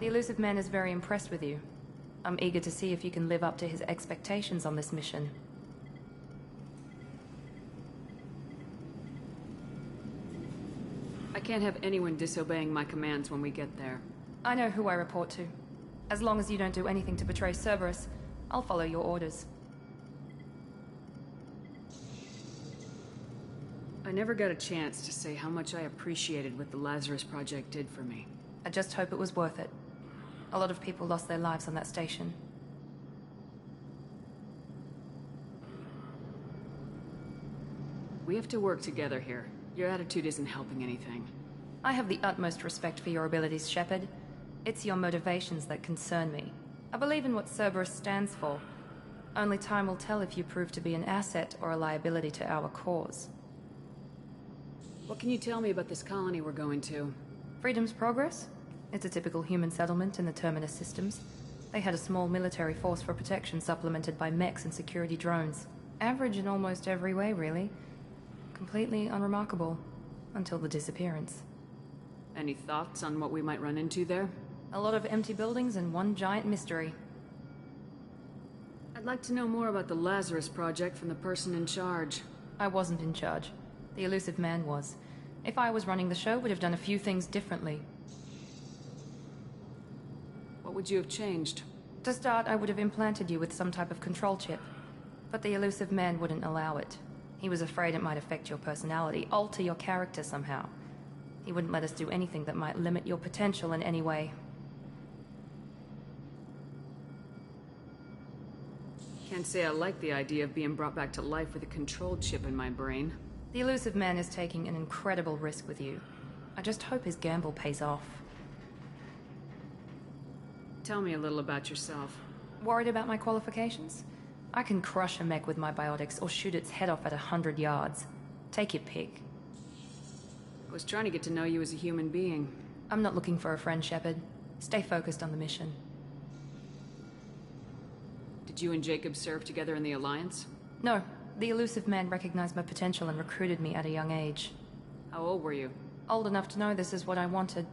The elusive man is very impressed with you. I'm eager to see if you can live up to his expectations on this mission. I can't have anyone disobeying my commands when we get there. I know who I report to. As long as you don't do anything to betray Cerberus, I'll follow your orders. I never got a chance to say how much I appreciated what the Lazarus Project did for me. I just hope it was worth it. A lot of people lost their lives on that station. We have to work together here. Your attitude isn't helping anything. I have the utmost respect for your abilities, Shepard. It's your motivations that concern me. I believe in what Cerberus stands for. Only time will tell if you prove to be an asset or a liability to our cause. What can you tell me about this colony we're going to? Freedom's Progress? It's a typical human settlement in the Terminus systems. They had a small military force for protection supplemented by mechs and security drones. Average in almost every way, really. Completely unremarkable. Until the disappearance. Any thoughts on what we might run into there? A lot of empty buildings and one giant mystery. I'd like to know more about the Lazarus Project from the person in charge. I wasn't in charge. The elusive man was. If I was running the show, would have done a few things differently. What would you have changed? To start, I would have implanted you with some type of control chip. But the elusive man wouldn't allow it. He was afraid it might affect your personality, alter your character somehow. He wouldn't let us do anything that might limit your potential in any way. Can't say I like the idea of being brought back to life with a control chip in my brain. The elusive man is taking an incredible risk with you. I just hope his gamble pays off. Tell me a little about yourself. Worried about my qualifications? I can crush a mech with my biotics or shoot its head off at 100 yards. Take your pick. I was trying to get to know you as a human being. I'm not looking for a friend, Shepard. Stay focused on the mission. Did you and Jacob serve together in the Alliance? No. The elusive man recognized my potential and recruited me at a young age. How old were you? Old enough to know this is what I wanted.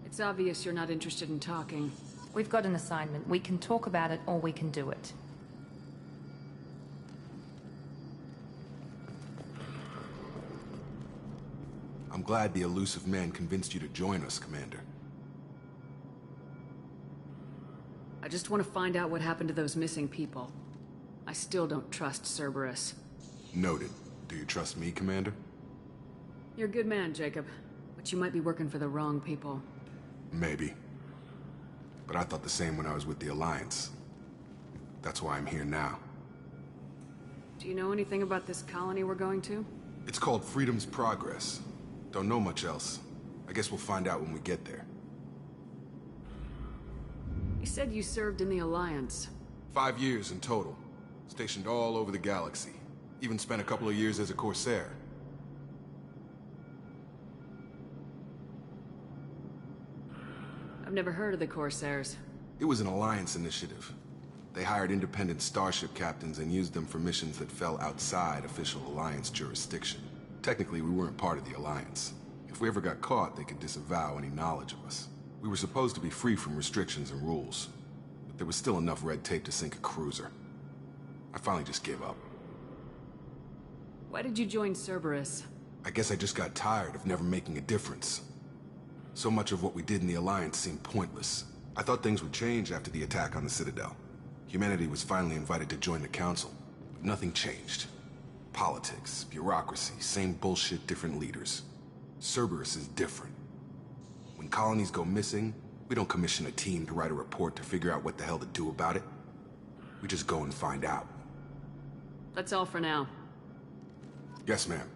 It's obvious you're not interested in talking. We've got an assignment. We can talk about it or we can do it. I'm glad the elusive man convinced you to join us, Commander. I just want to find out what happened to those missing people. I still don't trust Cerberus. Noted. Do you trust me, Commander? You're a good man, Jacob. But you might be working for the wrong people. Maybe. But I thought the same when I was with the Alliance. That's why I'm here now. Do you know anything about this colony we're going to? It's called Freedom's Progress. Don't know much else. I guess we'll find out when we get there. You said you served in the Alliance. 5 years in total. Stationed all over the galaxy. Even spent a couple of years as a Corsair. I've never heard of the Corsairs. It was an Alliance initiative. They hired independent starship captains and used them for missions that fell outside official Alliance jurisdiction. Technically, we weren't part of the Alliance. If we ever got caught, they could disavow any knowledge of us. We were supposed to be free from restrictions and rules, but there was still enough red tape to sink a cruiser. I finally just gave up. Why did you join Cerberus? I guess I just got tired of never making a difference. So much of what we did in the Alliance seemed pointless. I thought things would change after the attack on the Citadel. Humanity was finally invited to join the Council, but nothing changed. Politics, bureaucracy, same bullshit, different leaders. Cerberus is different. When colonies go missing, we don't commission a team to write a report to figure out what the hell to do about it. We just go and find out. That's all for now. Yes, ma'am.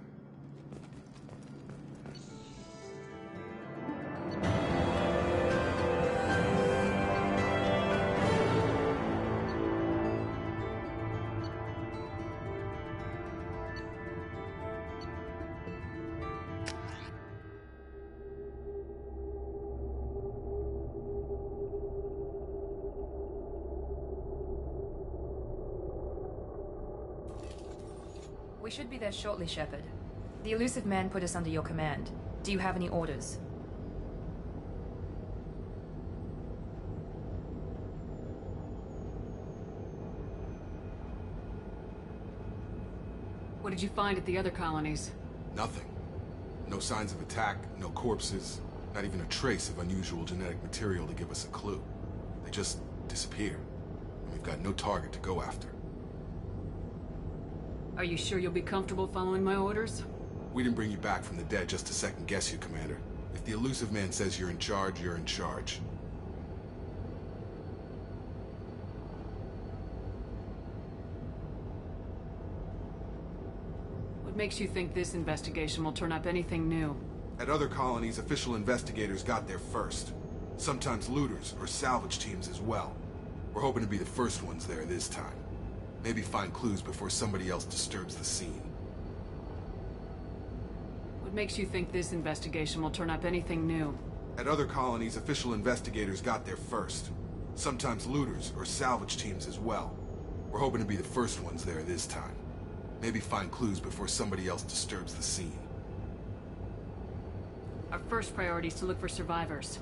We should be there shortly, Shepard. The elusive man put us under your command. Do you have any orders? What did you find at the other colonies? Nothing. No signs of attack, no corpses, not even a trace of unusual genetic material to give us a clue. They just disappear, and we've got no target to go after. Are you sure you'll be comfortable following my orders? We didn't bring you back from the dead just to second guess you, Commander. If the elusive man says you're in charge, you're in charge. What makes you think this investigation will turn up anything new? At other colonies, official investigators got there first. Sometimes looters or salvage teams as well. We're hoping to be the first ones there this time. Maybe find clues before somebody else disturbs the scene. What makes you think this investigation will turn up anything new? At other colonies, official investigators got there first. Sometimes looters or salvage teams as well. We're hoping to be the first ones there this time. Maybe find clues before somebody else disturbs the scene. Our first priority is to look for survivors.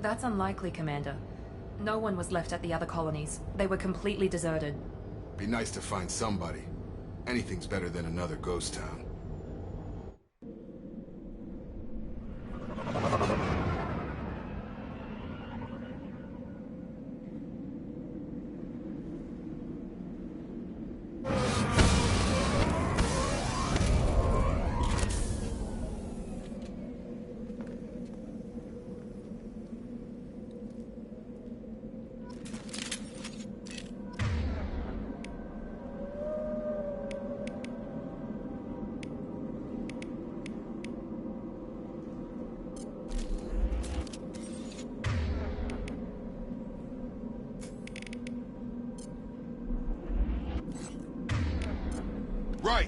That's unlikely, Commander. No one was left at the other colonies. They were completely deserted. Be nice to find somebody. Anything's better than another ghost town. Right!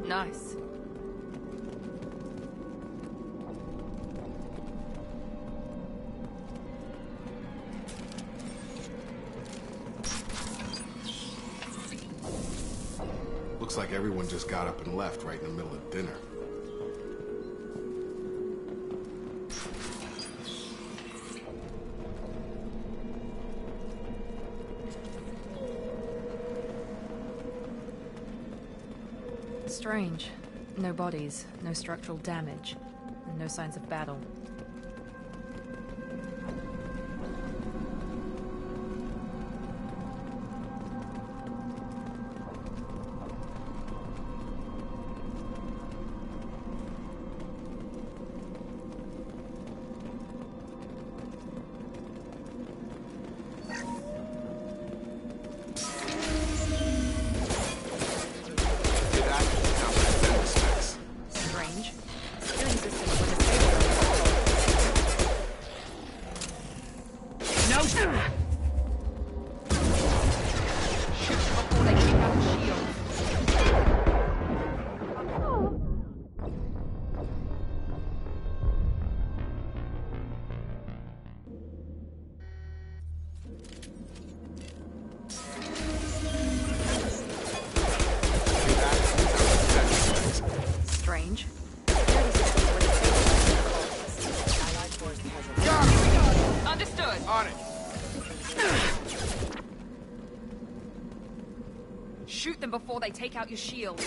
Nice. Looks like everyone just got up and left right in the middle of dinner. Strange. No bodies, no structural damage, and no signs of battle. Shoot them before they take out your shield.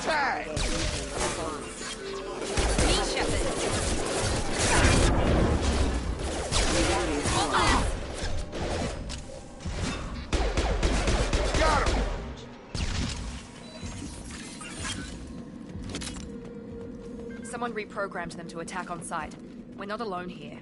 Tag! Me, Shepard. Got him! Someone reprogrammed them to attack on sight. We're not alone here.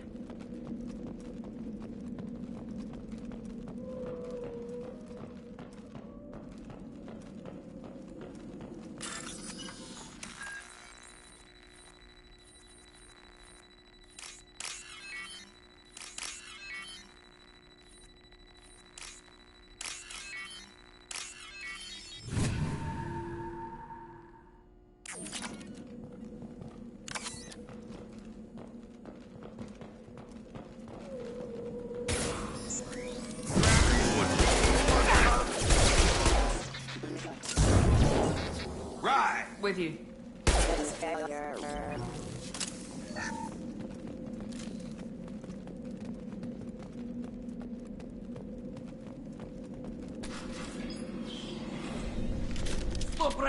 With you. Failure.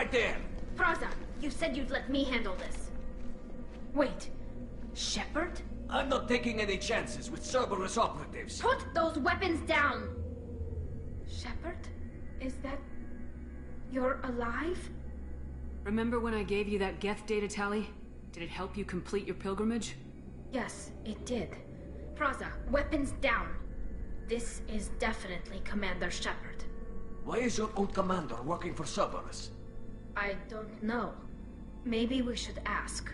right there! Praza, you said you'd let me handle this. Wait, Shepard? I'm not taking any chances with Cerberus operatives. Put those weapons down! Shepard? Is that... you're alive? Remember when I gave you that Geth data tally? Did it help you complete your pilgrimage? Yes, it did. Praza, weapons down. This is definitely Commander Shepard. Why is your old commander working for Cerberus? I don't know. Maybe we should ask.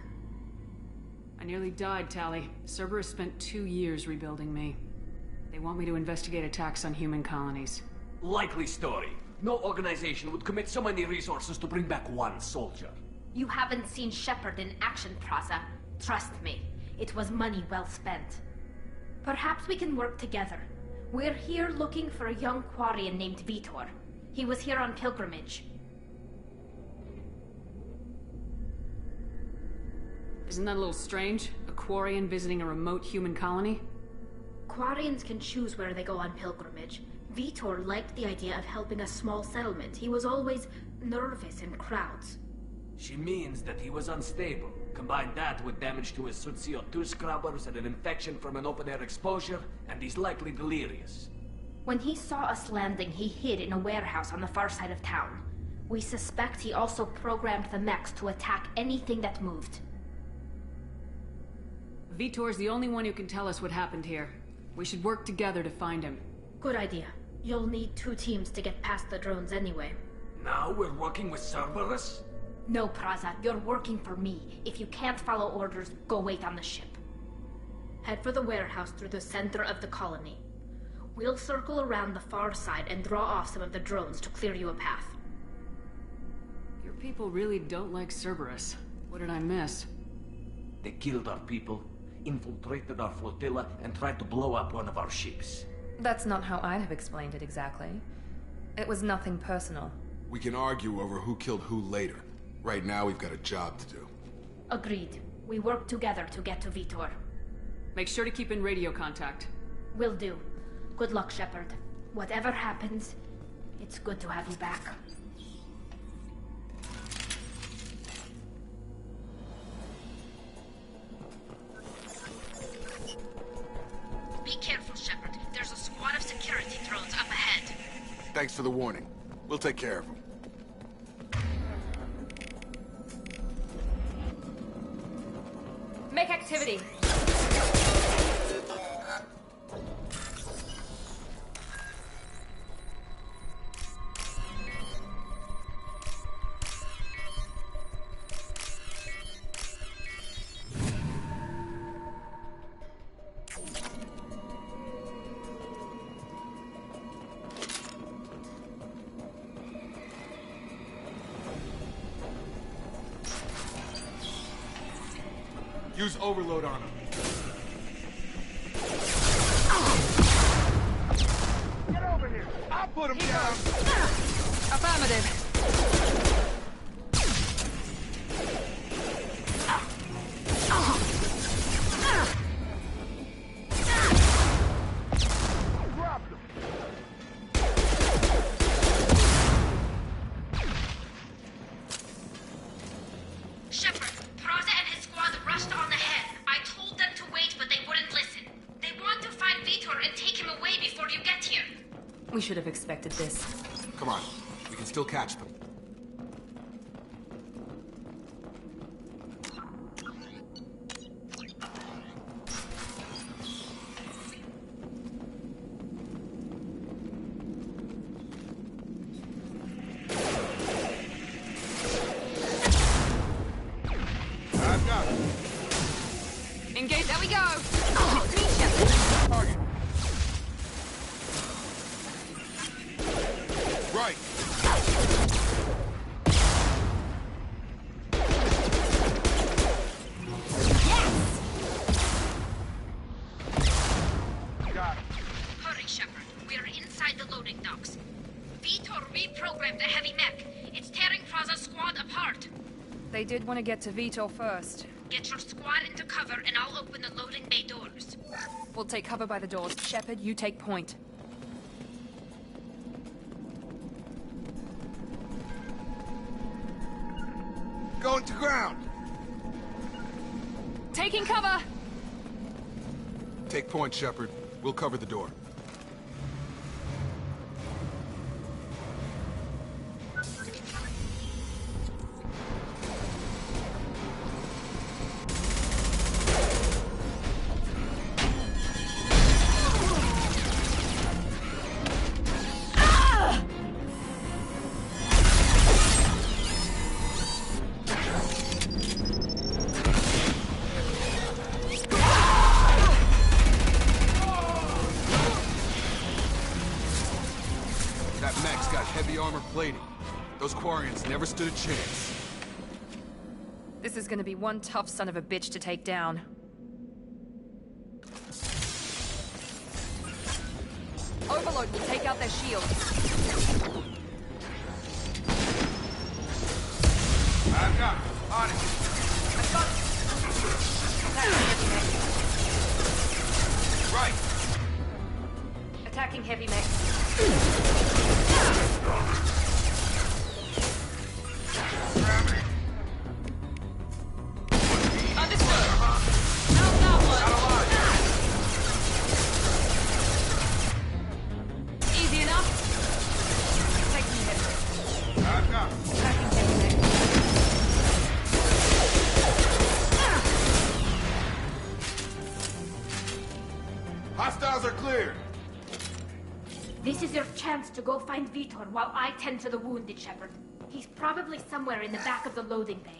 I nearly died, Tally. Cerberus spent 2 years rebuilding me. They want me to investigate attacks on human colonies. Likely story. No organization would commit so many resources to bring back one soldier. You haven't seen Shepard in action, Praza. Trust me, it was money well spent. Perhaps we can work together. We're here looking for a young Quarian named Vitor. He was here on pilgrimage. Isn't that a little strange? A Quarian visiting a remote human colony? Quarians can choose where they go on pilgrimage. Vitor liked the idea of helping a small settlement. He was always nervous in crowds. She means that he was unstable. Combine that with damage to his CO2 scrubbers and an infection from an open-air exposure, and he's likely delirious. When he saw us landing, he hid in a warehouse on the far side of town. We suspect he also programmed the mechs to attack anything that moved. Vitor's the only one who can tell us what happened here. We should work together to find him. Good idea. You'll need 2 teams to get past the drones anyway. Now we're working with Cerberus? No, Praza, you're working for me. If you can't follow orders, go wait on the ship. Head for the warehouse through the center of the colony. We'll circle around the far side and draw off some of the drones to clear you a path. Your people really don't like Cerberus. What did I miss? They killed our people, infiltrated our flotilla, and tried to blow up one of our ships. That's not how I'd have explained it exactly. It was nothing personal. We can argue over who killed who later. Right now, we've got a job to do. Agreed. We work together to get to Vitor. Make sure to keep in radio contact. Will do. Good luck, Shepard. Whatever happens, it's good to have you back. Be careful, Shepard. There's a squad of security drones up ahead. Thanks for the warning. We'll take care of them. Make activity! Use overload on him. Get over here! I'll put him down! Affirmative. Drop him! Shepard, Praza and his squad rushed on ahead. I told them to wait, but they wouldn't listen. They want to find Vitor and take him away before you get here. We should have expected this. Come on. We can still catch them. I've got him. Engage. There we go. Target. Right. Got him. Hurry, Shepard. We're inside the loading docks. Vitor reprogrammed the heavy mech. It's tearing Praza's squad apart. They did want to get to Vitor first. Get your squad into cover and I'll open the loading bay doors. We'll take cover by the doors. Shepard, you take point. going to ground. Taking cover! Take point, Shepard. We'll cover the door. Plating. Those Quarians never stood a chance. This is gonna be one tough son of a bitch to take down. Overload will take out their shields. I've got it. On it. I've got it. Attacking heavy mech. Right. Attacking heavy mech. Understood. How's that one? Easy enough. Taking hit. I've got it. Attacking heavy mech. Hostiles are clear. This is your chance to go find Vitor while I tend to the wounded, Shepard. He's probably somewhere in the back of the loading bay.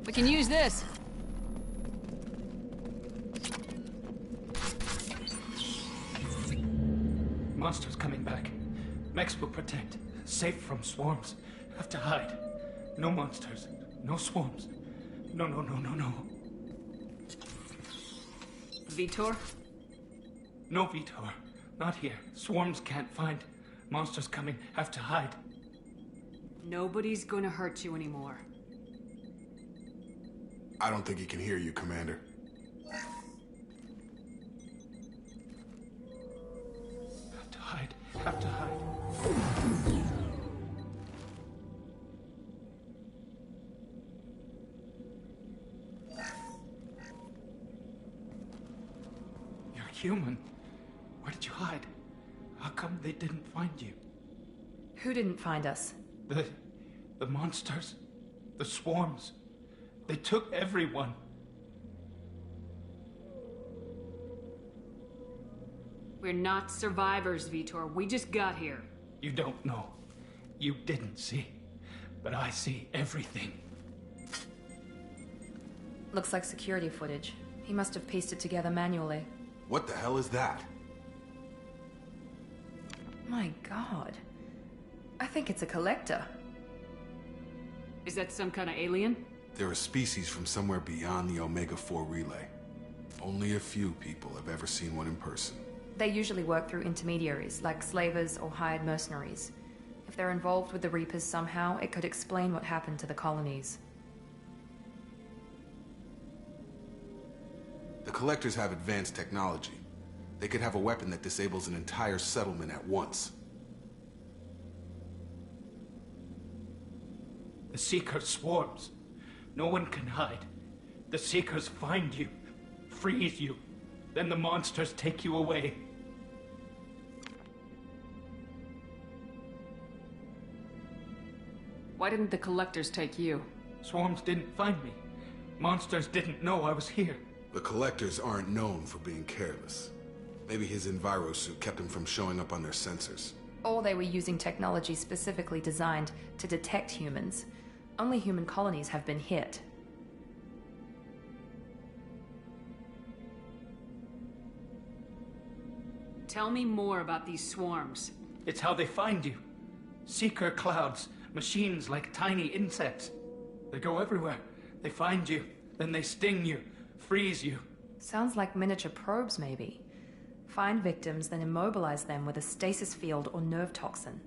We can use this. Monsters coming back. Mechs will protect. Safe from swarms. Have to hide. No monsters. No swarms. No. Vitor? No Vitor. Not here. Swarms can't find. Monsters coming. Have to hide. Nobody's gonna hurt you anymore. I don't think he can hear you, Commander. Have to hide. Have to hide. You're human. Where did you hide? How come they didn't find you? Who didn't find us? The monsters. The swarms. They took everyone. We're not survivors, Vitor. We just got here. You don't know. You didn't see. But I see everything. Looks like security footage. He must have pieced it together manually. What the hell is that? My god. I think it's a collector. Is that some kind of alien? They're a species from somewhere beyond the Omega-4 relay. Only a few people have ever seen one in person. They usually work through intermediaries, like slavers or hired mercenaries. If they're involved with the Reapers somehow, it could explain what happened to the colonies. The Collectors have advanced technology. They could have a weapon that disables an entire settlement at once. The Seeker swarms. No one can hide. The Seekers find you, freeze you, then the monsters take you away. Why didn't the Collectors take you? Swarms didn't find me. Monsters didn't know I was here. The Collectors aren't known for being careless. Maybe his envirosuit kept him from showing up on their sensors. Or they were using technology specifically designed to detect humans. Only human colonies have been hit. Tell me more about these swarms. It's how they find you. Seeker clouds, machines like tiny insects. They go everywhere. They find you, then they sting you, freeze you. Sounds like miniature probes, maybe. Find victims, then immobilize them with a stasis field or nerve toxin.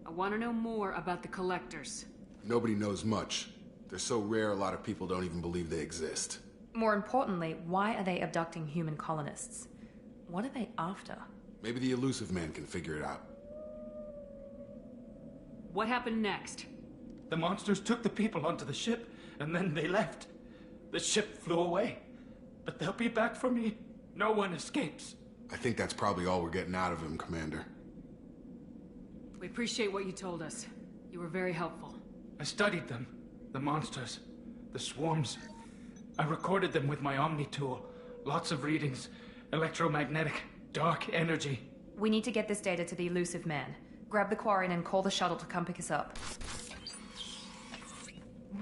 I want to know more about the collectors. Nobody knows much. They're so rare, a lot of people don't even believe they exist. More importantly, why are they abducting human colonists? What are they after? Maybe the elusive man can figure it out. What happened next? The monsters took the people onto the ship, and then they left. The ship flew away. But they'll be back for me. No one escapes. I think that's probably all we're getting out of him, Commander. We appreciate what you told us. You were very helpful. I studied them. The monsters. The swarms. I recorded them with my Omni tool. Lots of readings. Electromagnetic. Dark energy. We need to get this data to the elusive man. Grab the Quarian and call the shuttle to come pick us up.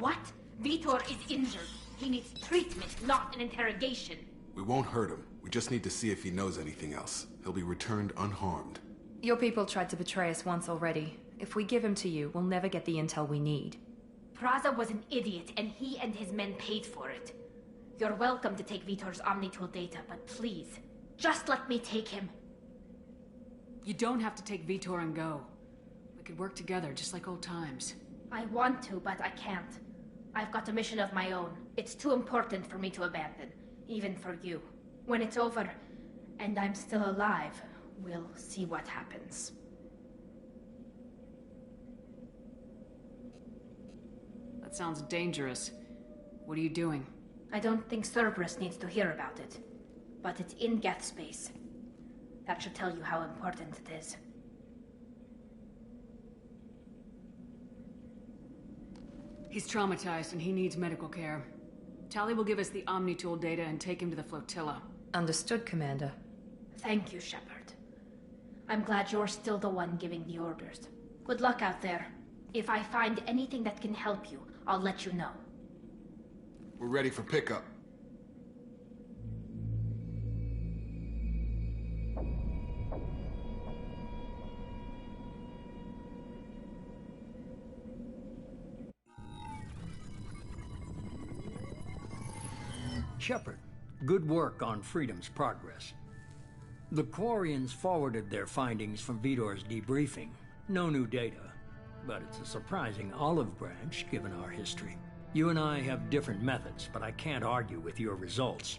What? Vitor is injured. He needs treatment, not an interrogation. We won't hurt him. We just need to see if he knows anything else. He'll be returned unharmed. Your people tried to betray us once already. If we give him to you, we'll never get the intel we need. Praza was an idiot, and he and his men paid for it. You're welcome to take Vitor's Omnitool data, but please, just let me take him. You don't have to take Vitor and go. We could work together, just like old times. I want to, but I can't. I've got a mission of my own. It's too important for me to abandon, even for you. When it's over, and I'm still alive, we'll see what happens. That sounds dangerous. What are you doing? I don't think Cerberus needs to hear about it, but it's in Geth space. That should tell you how important it is. He's traumatized and he needs medical care. Tali will give us the Omnitool data and take him to the flotilla. Understood, Commander. Thank you, Shepard. I'm glad you're still the one giving the orders. Good luck out there. If I find anything that can help you, I'll let you know. We're ready for pickup. Shepard, good work on Freedom's progress. The Quarians forwarded their findings from Vitor's debriefing. No new data, but it's a surprising olive branch given our history. You and I have different methods, but I can't argue with your results.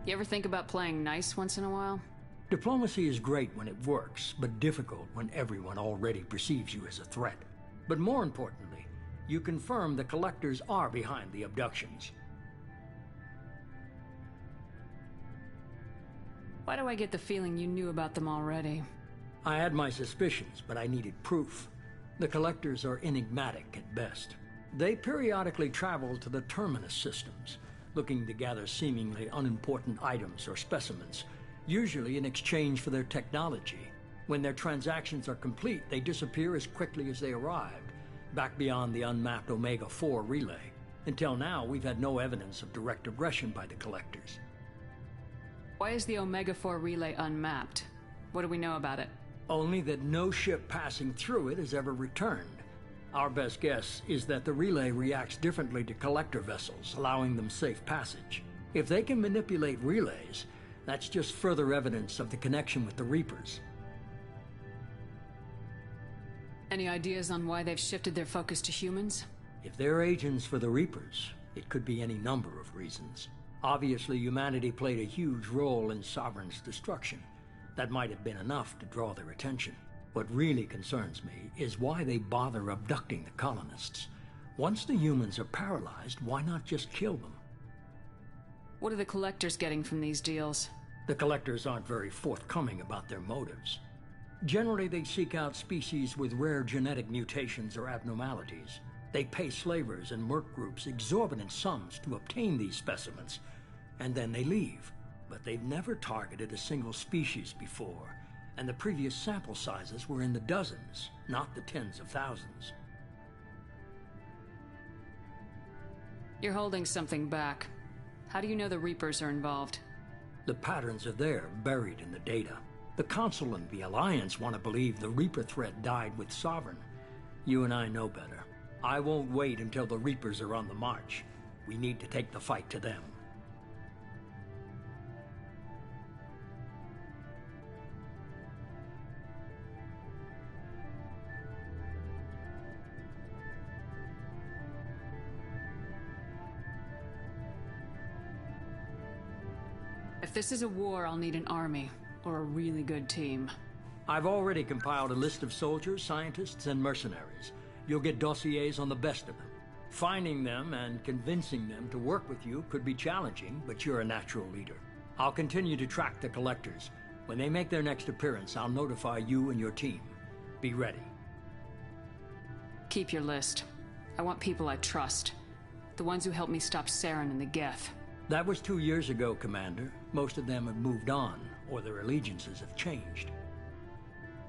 You ever think about playing nice once in a while? Diplomacy is great when it works, but difficult when everyone already perceives you as a threat. But more importantly, you confirm the collectors are behind the abductions. Why do I get the feeling you knew about them already? I had my suspicions, but I needed proof. The collectors are enigmatic at best. They periodically travel to the terminus systems, looking to gather seemingly unimportant items or specimens, usually in exchange for their technology. When their transactions are complete, they disappear as quickly as they arrived, back beyond the unmapped Omega-4 relay. Until now, we've had no evidence of direct aggression by the collectors. Why is the Omega-4 relay unmapped? What do we know about it? Only that no ship passing through it has ever returned. Our best guess is that the relay reacts differently to collector vessels, allowing them safe passage. If they can manipulate relays, that's just further evidence of the connection with the Reapers. Any ideas on why they've shifted their focus to humans? If they're agents for the Reapers, it could be any number of reasons. Obviously, humanity played a huge role in Sovereign's destruction. That might have been enough to draw their attention. What really concerns me is why they bother abducting the colonists. Once the humans are paralyzed, why not just kill them? What are the collectors getting from these deals? The Collectors aren't very forthcoming about their motives. Generally, they seek out species with rare genetic mutations or abnormalities. They pay slavers and merc groups exorbitant sums to obtain these specimens, and then they leave. But they've never targeted a single species before, and the previous sample sizes were in the dozens, not the tens of thousands. You're holding something back. How do you know the Reapers are involved? The patterns are there, buried in the data. The Council and the Alliance want to believe the Reaper threat died with Sovereign. You and I know better. I won't wait until the Reapers are on the march. We need to take the fight to them. If this is a war, I'll need an army, or a really good team. I've already compiled a list of soldiers, scientists, and mercenaries. You'll get dossiers on the best of them. Finding them and convincing them to work with you could be challenging, but you're a natural leader. I'll continue to track the Collectors. When they make their next appearance, I'll notify you and your team. Be ready. Keep your list. I want people I trust. The ones who helped me stop Saren and the Geth. That was 2 years ago, Commander. Most of them have moved on, or their allegiances have changed.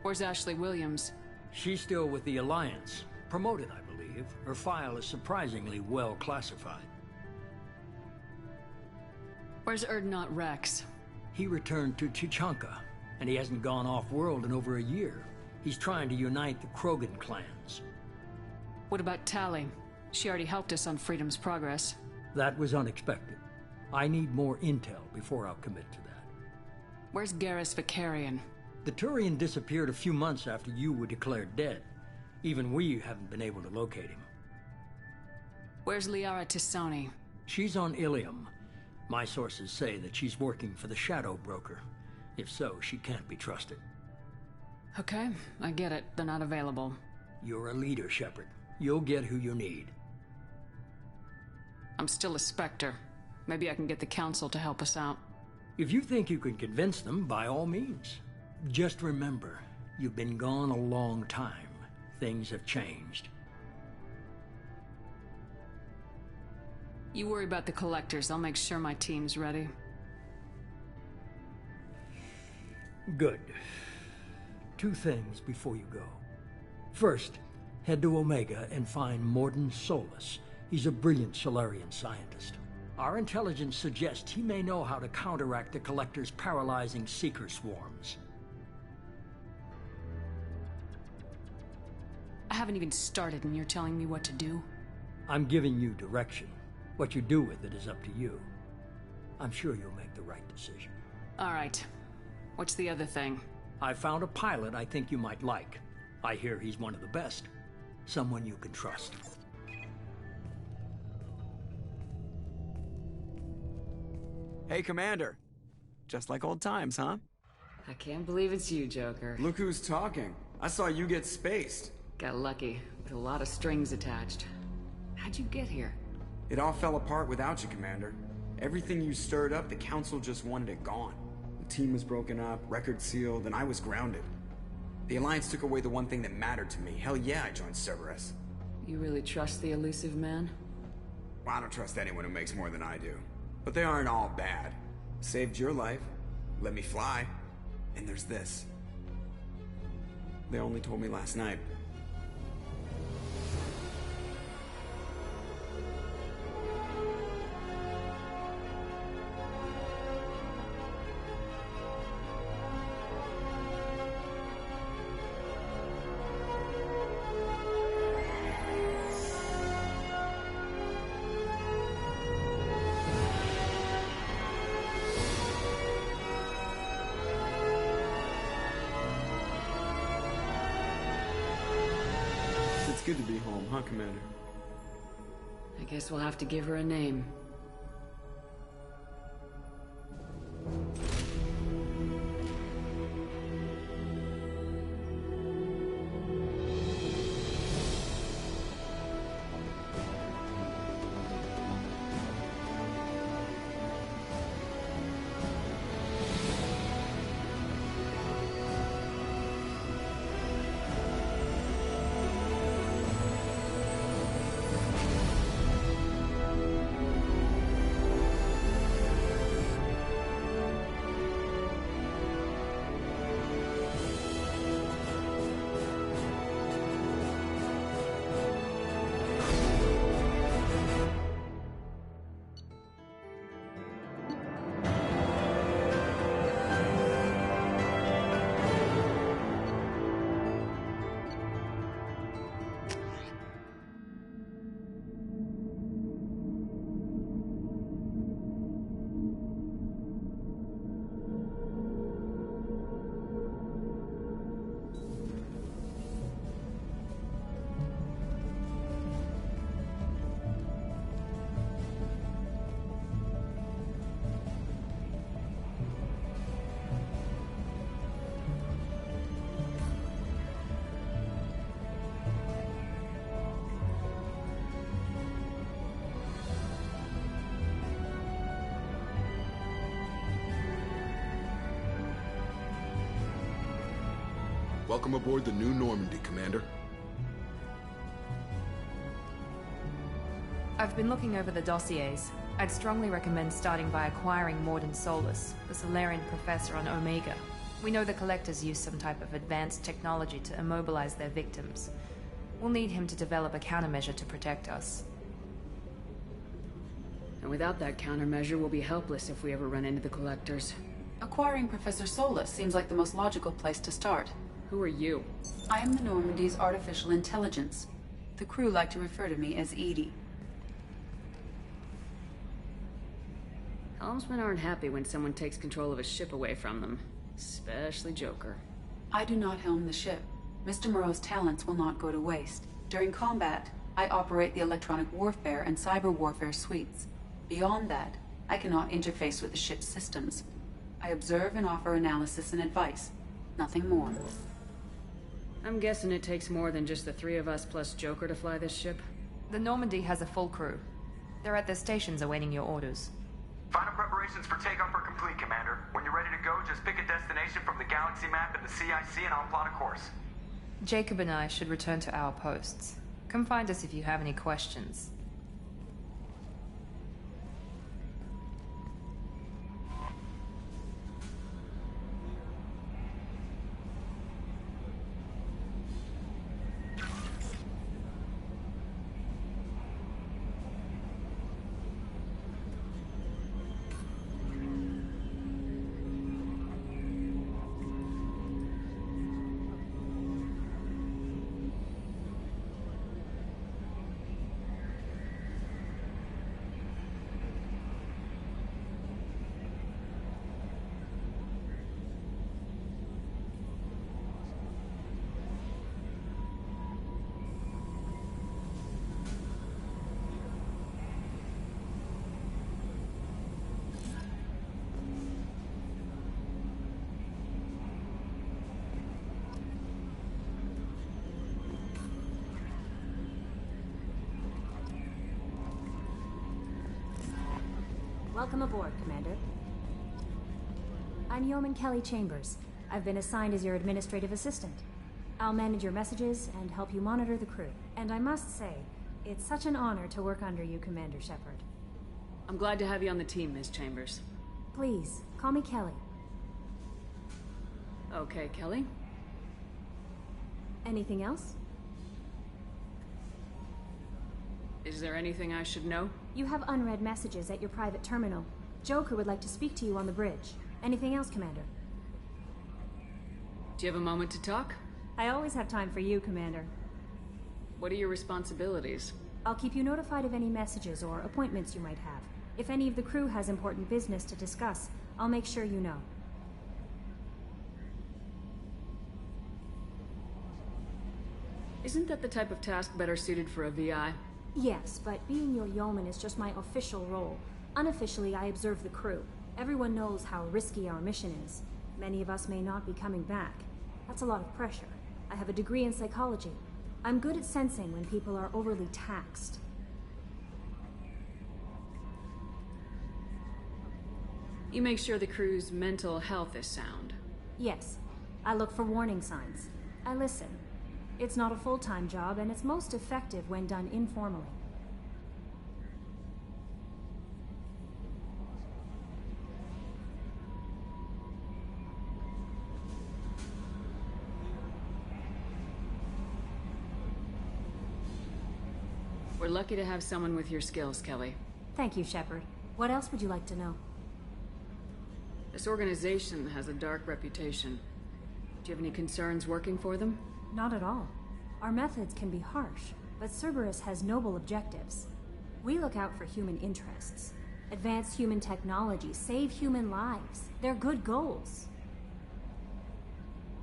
Where's Ashley Williams? She's still with the Alliance. Promoted, I believe. Her file is surprisingly well classified. Where's Erdnot Rex? He returned to Chichanka, and he hasn't gone off-world in over a year. He's trying to unite the Krogan clans. What about Tali? She already helped us on Freedom's Progress. That was unexpected. I need more intel before I'll commit to that. Where's Garrus Vicarian? The Turian disappeared a few months after you were declared dead. Even we haven't been able to locate him. Where's Liara Tisani? She's on Ilium. My sources say that she's working for the Shadow Broker. If so, she can't be trusted. Okay, I get it. They're not available. You're a leader, Shepard. You'll get who you need. I'm still a Spectre. Maybe I can get the Council to help us out. If you think you can convince them, by all means. Just remember, you've been gone a long time. Things have changed. You worry about the Collectors. I'll make sure my team's ready. Good. 2 things before you go. First, head to Omega and find Mordin Solus. He's a brilliant Solarian scientist. Our intelligence suggests he may know how to counteract the Collector's paralyzing Seeker swarms. I haven't even started and you're telling me what to do? I'm giving you direction. What you do with it is up to you. I'm sure you'll make the right decision. All right. What's the other thing? I found a pilot I think you might like. I hear he's one of the best. Someone you can trust. Hey, Commander. Just like old times, huh? I can't believe it's you, Joker. Look who's talking. I saw you get spaced. Got lucky, with a lot of strings attached. How'd you get here? It all fell apart without you, Commander. Everything you stirred up, the Council just wanted it gone. The team was broken up, record sealed, and I was grounded. The Alliance took away the one thing that mattered to me. Hell yeah, I joined Cerberus. You really trust the elusive man? Well, I don't trust anyone who makes more than I do. But they aren't all bad. Saved your life, let me fly, and there's this. They only told me last night. It's good to be home, huh, Commander? I guess we'll have to give her a name. Welcome aboard the new Normandy, Commander. I've been looking over the dossiers. I'd strongly recommend starting by acquiring Morden Solus, the Solarian professor on Omega. We know the Collectors use some type of advanced technology to immobilize their victims. We'll need him to develop a countermeasure to protect us. And without that countermeasure, we'll be helpless if we ever run into the Collectors. Acquiring Professor Solus seems like the most logical place to start. Who are you? I am the Normandy's artificial intelligence. The crew like to refer to me as Edie. Helmsmen aren't happy when someone takes control of a ship away from them. Especially Joker. I do not helm the ship. Mr. Moreau's talents will not go to waste. During combat, I operate the electronic warfare and cyber warfare suites. Beyond that, I cannot interface with the ship's systems. I observe and offer analysis and advice. Nothing more. I'm guessing it takes more than just the three of us plus Joker to fly this ship? The Normandy has a full crew. They're at their stations awaiting your orders. Final preparations for takeoff are complete, Commander. When you're ready to go, just pick a destination from the galaxy map in the CIC and I'll plot a course. Jacob and I should return to our posts. Come find us if you have any questions. Welcome aboard, Commander. I'm Yeoman Kelly Chambers. I've been assigned as your administrative assistant. I'll manage your messages and help you monitor the crew. And I must say, it's such an honor to work under you, Commander Shepard. I'm glad to have you on the team, Ms. Chambers. Please, call me Kelly. Okay, Kelly. Anything else? Is there anything I should know? You have unread messages at your private terminal. Joker would like to speak to you on the bridge. Anything else, Commander? Do you have a moment to talk? I always have time for you, Commander. What are your responsibilities? I'll keep you notified of any messages or appointments you might have. If any of the crew has important business to discuss, I'll make sure you know. Isn't that the type of task better suited for a VI? Yes, but being your yeoman is just my official role. Unofficially, I observe the crew. Everyone knows how risky our mission is. Many of us may not be coming back. That's a lot of pressure. I have a degree in psychology. I'm good at sensing when people are overly taxed. You make sure the crew's mental health is sound. Yes. I look for warning signs. I listen. It's not a full-time job, and it's most effective when done informally. We're lucky to have someone with your skills, Kelly. Thank you, Shepard. What else would you like to know? This organization has a dark reputation. Do you have any concerns working for them? Not at all. Our methods can be harsh, but Cerberus has noble objectives. We look out for human interests. Advance human technology, save human lives. They're good goals.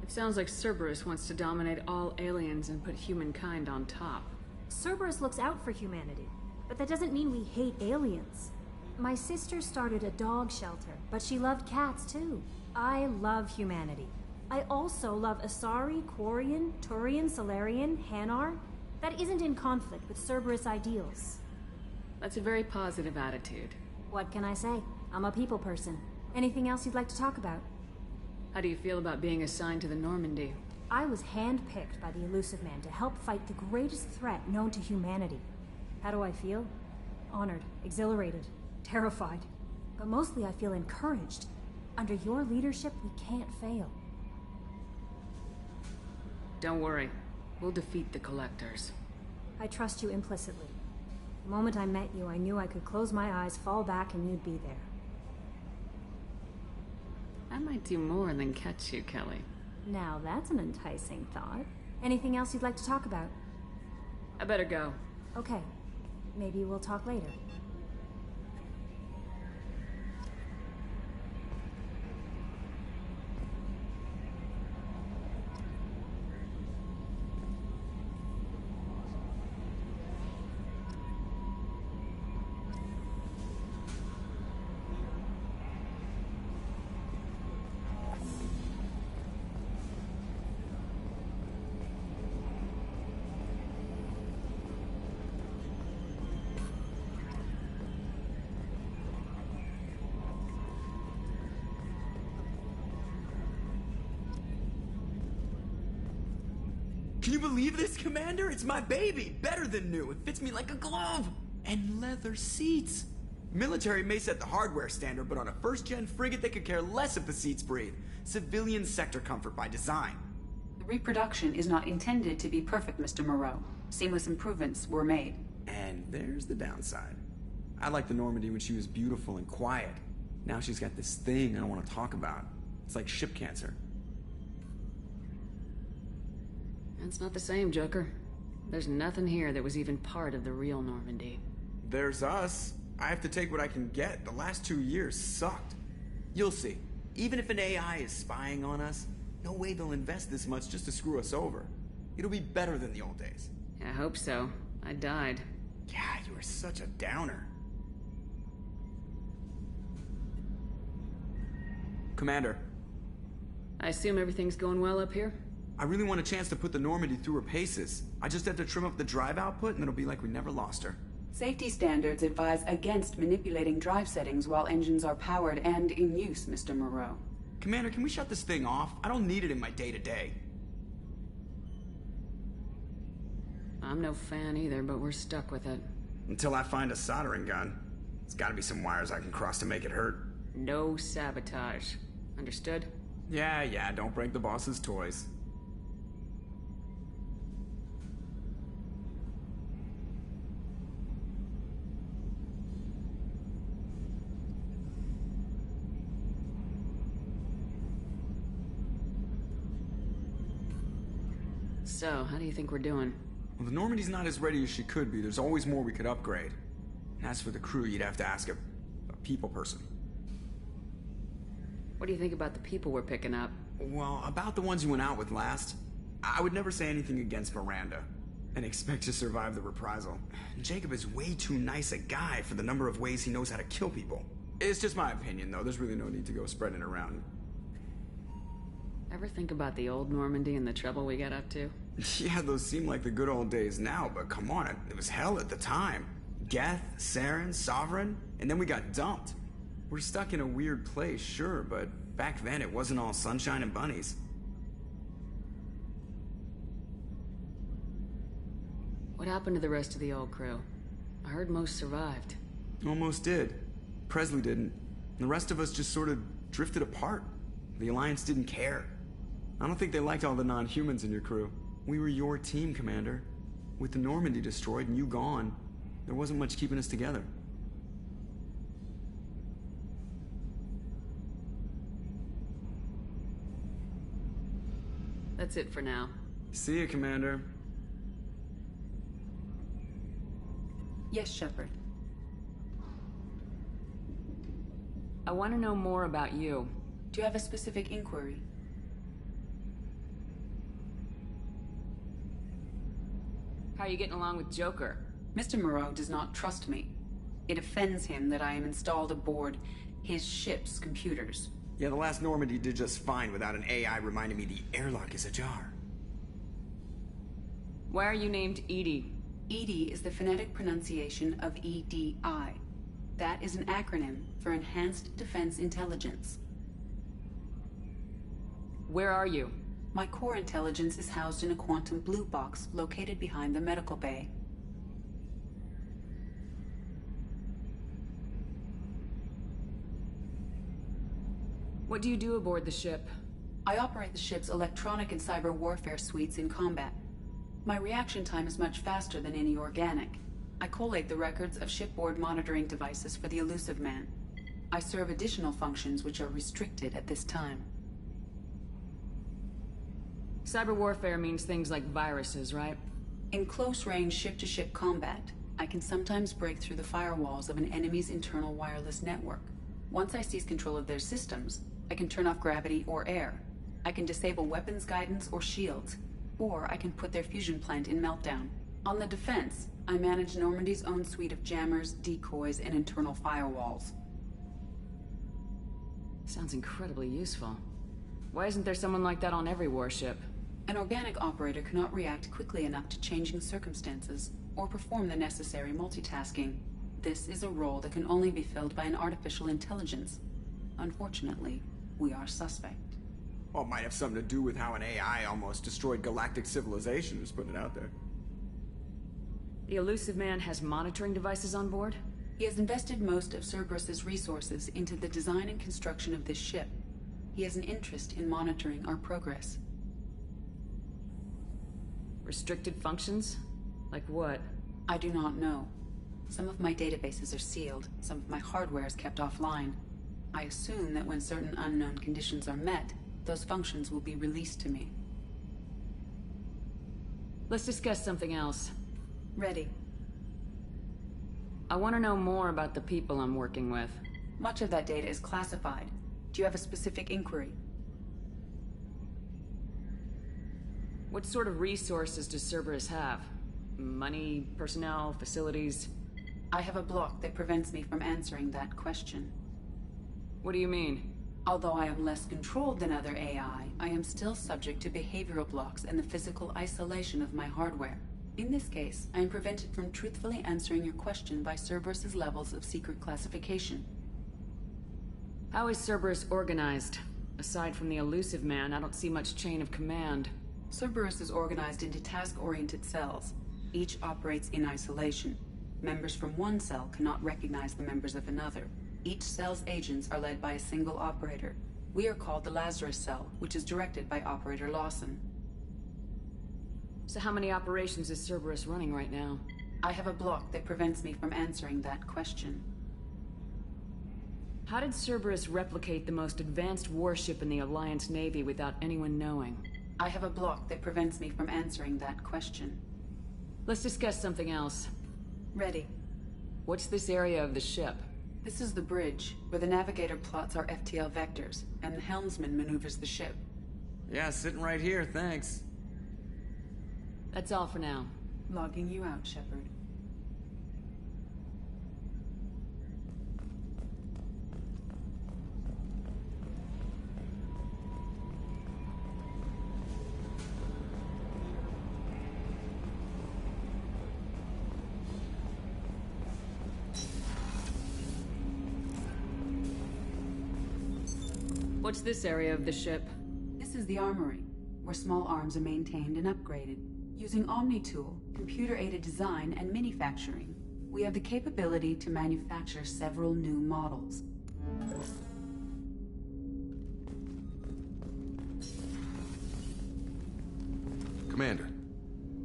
It sounds like Cerberus wants to dominate all aliens and put humankind on top. Cerberus looks out for humanity, but that doesn't mean we hate aliens. My sister started a dog shelter, but she loved cats too. I love humanity. I also love Asari, Quarian, Turian, Solarian, Hanar. That isn't in conflict with Cerberus ideals. That's a very positive attitude. What can I say? I'm a people person. Anything else you'd like to talk about? How do you feel about being assigned to the Normandy? I was handpicked by the Elusive Man to help fight the greatest threat known to humanity. How do I feel? Honored, exhilarated, terrified. But mostly I feel encouraged. Under your leadership, we can't fail. Don't worry. We'll defeat the Collectors. I trust you implicitly. The moment I met you, I knew I could close my eyes, fall back, and you'd be there. I might do more than catch you, Kelly. Now that's an enticing thought. Anything else you'd like to talk about? I better go. Okay. Maybe we'll talk later. Can you believe this, Commander? It's my baby! Better than new. It fits me like a glove! And leather seats! Military may set the hardware standard, but on a first-gen frigate they could care less if the seats breathe. Civilian sector comfort by design. The reproduction is not intended to be perfect, Mr. Moreau. Seamless improvements were made. And there's the downside. I liked the Normandy when she was beautiful and quiet. Now she's got this thing I don't want to talk about. It's like ship cancer. It's not the same, Joker. There's nothing here that was even part of the real Normandy. There's us. I have to take what I can get. The last 2 years sucked. You'll see. Even if an AI is spying on us, no way they'll invest this much just to screw us over. It'll be better than the old days. I hope so. I died. Yeah, you were such a downer. Commander. I assume everything's going well up here? I really want a chance to put the Normandy through her paces. I just have to trim up the drive output and it'll be like we never lost her. Safety standards advise against manipulating drive settings while engines are powered and in use, Mr. Moreau. Commander, can we shut this thing off? I don't need it in my day-to-day. I'm no fan either, but we're stuck with it. Until I find a soldering gun. There's gotta be some wires I can cross to make it hurt. No sabotage. Understood? Yeah, don't break the boss's toys. So, how do you think we're doing? Well, the Normandy's not as ready as she could be. There's always more we could upgrade. And as for the crew, you'd have to ask a people person. What do you think about the people we're picking up? Well, about the ones you went out with last, I would never say anything against Miranda and expect to survive the reprisal. Jacob is way too nice a guy for the number of ways he knows how to kill people. It's just my opinion, though. There's really no need to go spreading it around. Ever think about the old Normandy and the trouble we got up to? Yeah, those seem like the good old days now, but come on, it was hell at the time. Geth, Saren, Sovereign, and then we got dumped. We're stuck in a weird place, sure, but back then it wasn't all sunshine and bunnies. What happened to the rest of the old crew? I heard most survived. Almost did. Presley didn't. The rest of us just sort of drifted apart. The Alliance didn't care. I don't think they liked all the non-humans in your crew. We were your team, Commander. With the Normandy destroyed and you gone, there wasn't much keeping us together. That's it for now. See you, Commander. Yes, Shepard. I want to know more about you. Do you have a specific inquiry? How are you getting along with Joker? Mr. Moreau does not trust me. It offends him that I am installed aboard his ship's computers. Yeah, the last Normandy did just fine without an AI reminding me the airlock is ajar. Why are you named Edie? EDI is the phonetic pronunciation of EDI. That is an acronym for Enhanced Defense Intelligence. Where are you? My core intelligence is housed in a quantum blue box located behind the medical bay. What do you do aboard the ship? I operate the ship's electronic and cyber warfare suites in combat. My reaction time is much faster than any organic. I collate the records of shipboard monitoring devices for the Elusive Man. I serve additional functions which are restricted at this time. Cyber warfare means things like viruses, right? In close-range ship-to-ship combat, I can sometimes break through the firewalls of an enemy's internal wireless network. Once I seize control of their systems, I can turn off gravity or air. I can disable weapons guidance or shields, or I can put their fusion plant in meltdown. On the defense, I manage Normandy's own suite of jammers, decoys, and internal firewalls. Sounds incredibly useful. Why isn't there someone like that on every warship? An organic operator cannot react quickly enough to changing circumstances, or perform the necessary multitasking. This is a role that can only be filled by an artificial intelligence. Unfortunately, we are suspect. Well, it might have something to do with how an AI almost destroyed galactic civilization, just putting it out there. The Elusive Man has monitoring devices on board? He has invested most of Cerberus's resources into the design and construction of this ship. He has an interest in monitoring our progress. Restricted functions? Like what? I do not know. Some of my databases are sealed, some of my hardware is kept offline. I assume that when certain unknown conditions are met, those functions will be released to me. Let's discuss something else. Ready. I want to know more about the people I'm working with. Much of that data is classified. Do you have a specific inquiry? What sort of resources does Cerberus have? Money, personnel, facilities? I have a block that prevents me from answering that question. What do you mean? Although I am less controlled than other AI, I am still subject to behavioral blocks and the physical isolation of my hardware. In this case, I am prevented from truthfully answering your question by Cerberus's levels of secret classification. How is Cerberus organized? Aside from the Elusive Man, I don't see much chain of command. Cerberus is organized into task-oriented cells. Each operates in isolation. Members from one cell cannot recognize the members of another. Each cell's agents are led by a single operator. We are called the Lazarus Cell, which is directed by Operator Lawson. So how many operations is Cerberus running right now? I have a block that prevents me from answering that question. How did Cerberus replicate the most advanced warship in the Alliance Navy without anyone knowing? I have a block that prevents me from answering that question. Let's discuss something else. Ready. What's this area of the ship? This is the bridge, where the navigator plots our FTL vectors, and the helmsman maneuvers the ship. Yeah, sitting right here, thanks. That's all for now. Logging you out, Shepard. What's this area of the ship? This is the armory, where small arms are maintained and upgraded. Using Omni-Tool, computer-aided design, and manufacturing, we have the capability to manufacture several new models. Commander,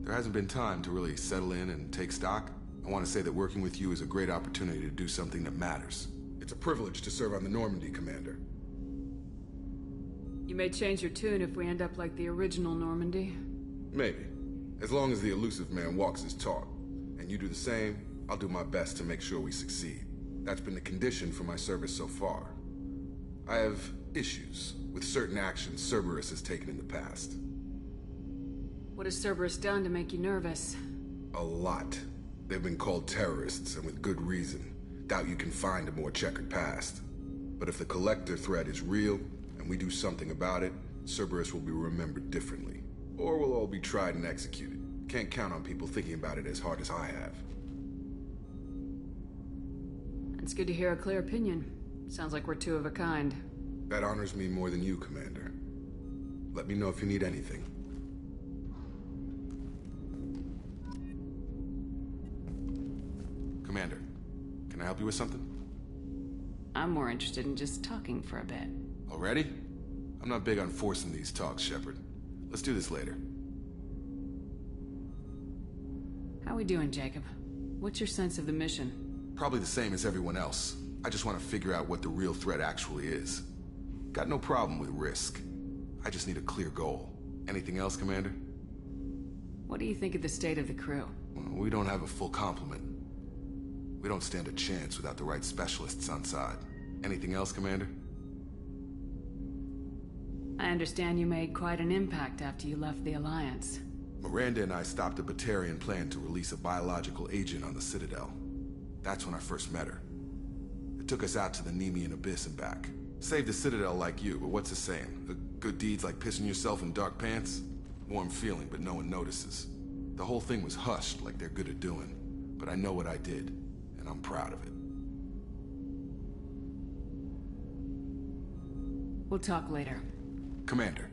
there hasn't been time to really settle in and take stock. I want to say that working with you is a great opportunity to do something that matters. It's a privilege to serve on the Normandy, Commander. You may change your tune if we end up like the original Normandy. Maybe. As long as the Elusive Man walks his talk. And you do the same, I'll do my best to make sure we succeed. That's been the condition for my service so far. I have issues with certain actions Cerberus has taken in the past. What has Cerberus done to make you nervous? A lot. They've been called terrorists, and with good reason. Doubt you can find a more checkered past. But if the Collector threat is real, and we do something about it, Cerberus will be remembered differently. Or we'll all be tried and executed. Can't count on people thinking about it as hard as I have. It's good to hear a clear opinion. Sounds like we're two of a kind. That honors me more than you, Commander. Let me know if you need anything. Commander, can I help you with something? I'm more interested in just talking for a bit. Already? I'm not big on forcing these talks, Shepard. Let's do this later. How we doing, Jacob? What's your sense of the mission? Probably the same as everyone else. I just want to figure out what the real threat actually is. Got no problem with risk. I just need a clear goal. Anything else, Commander? What do you think of the state of the crew? Well, we don't have a full complement. We don't stand a chance without the right specialists on side. Anything else, Commander? I understand you made quite an impact after you left the Alliance. Miranda and I stopped a Batarian plan to release a biological agent on the Citadel. That's when I first met her. It took us out to the Nemean Abyss and back. Saved the Citadel like you, but what's the saying? A good deed's like pissing yourself in dark pants? Warm feeling, but no one notices. The whole thing was hushed like they're good at doing. But I know what I did, and I'm proud of it. We'll talk later. Commander.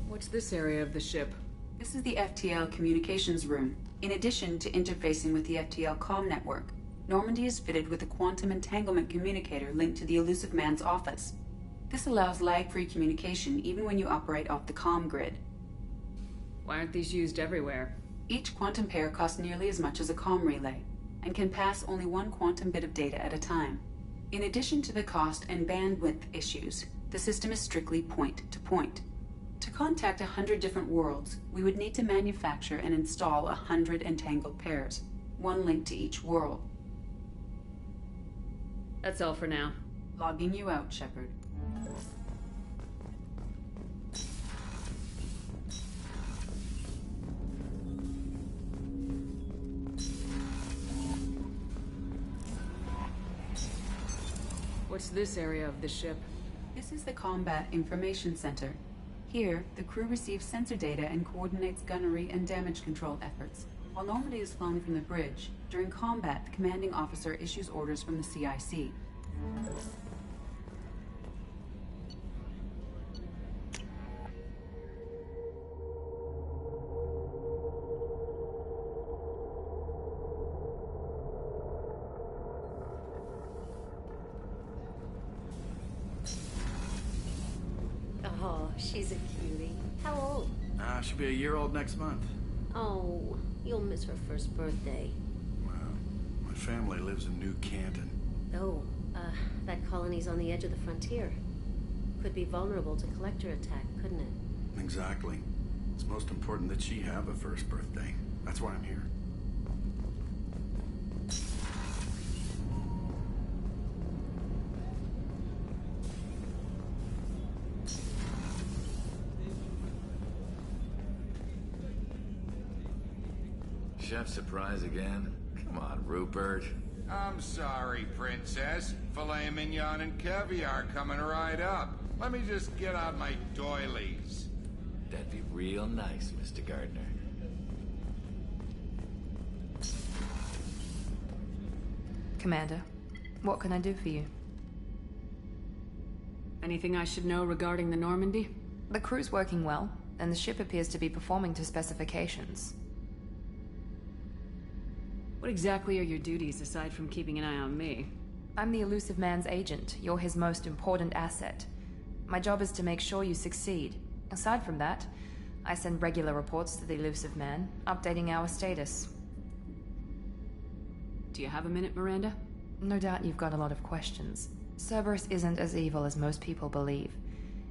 What's this area of the ship? This is the FTL communications room. In addition to interfacing with the FTL comm network, Normandy is fitted with a quantum entanglement communicator linked to the Elusive Man's office. This allows lag-free communication even when you operate off the comm grid. Why aren't these used everywhere? Each quantum pair costs nearly as much as a comm relay, and can pass only one quantum bit of data at a time. In addition to the cost and bandwidth issues, the system is strictly point-to-point. To contact 100 different worlds, we would need to manufacture and install 100 entangled pairs, one link to each world. That's all for now. Logging you out, Shepard. What's this area of the ship? This is the Combat Information Center. Here, the crew receives sensor data and coordinates gunnery and damage control efforts. While Normandy is flown from the bridge, during combat, the commanding officer issues orders from the CIC. Oh, she's a cutie. How old? She'll be a year old next month. Oh, you'll miss her first birthday. Well, my family lives in New Canton. Oh, that colony's on the edge of the frontier. Could be vulnerable to collector attack, couldn't it? Exactly. It's most important that she have a first birthday. That's why I'm here. Chef surprise again? Come on, Rupert. I'm sorry, Princess. Filet mignon and caviar coming right up. Let me just get out my doilies. That'd be real nice, Mr. Gardner. Commander, what can I do for you? Anything I should know regarding the Normandy? The crew's working well, and the ship appears to be performing to specifications. What exactly are your duties aside from keeping an eye on me? I'm the Elusive Man's agent. You're his most important asset. My job is to make sure you succeed. Aside from that, I send regular reports to the Elusive Man, updating our status. Do you have a minute, Miranda? No doubt you've got a lot of questions. Cerberus isn't as evil as most people believe.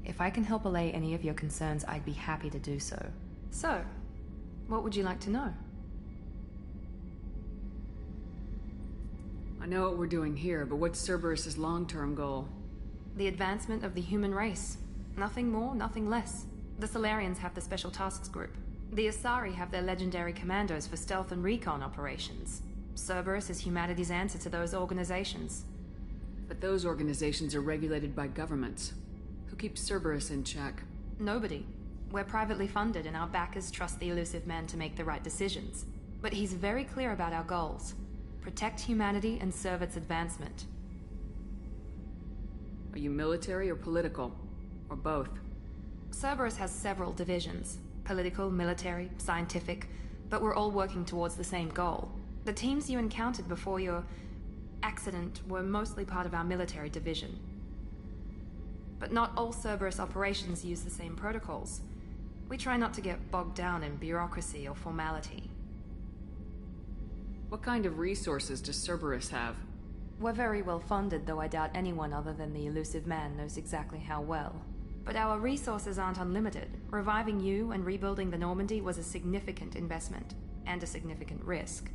If I can help allay any of your concerns, I'd be happy to do so. So, what would you like to know? I know what we're doing here, but what's Cerberus's long-term goal? The advancement of the human race. Nothing more, nothing less. The Solarians have the Special Tasks Group. The Asari have their legendary commandos for stealth and recon operations. Cerberus is humanity's answer to those organizations. But those organizations are regulated by governments. Who keeps Cerberus in check? Nobody. We're privately funded and our backers trust the Elusive Man to make the right decisions. But he's very clear about our goals. Protect humanity and serve its advancement. Are you military or political? Or both? Cerberus has several divisions. Political, military, scientific, but we're all working towards the same goal. The teams you encountered before your accident were mostly part of our military division. But not all Cerberus operations use the same protocols. We try not to get bogged down in bureaucracy or formality. What kind of resources does Cerberus have? We're very well funded, though I doubt anyone other than the elusive man knows exactly how well. But our resources aren't unlimited. Reviving you and rebuilding the Normandy was a significant investment, and a significant risk.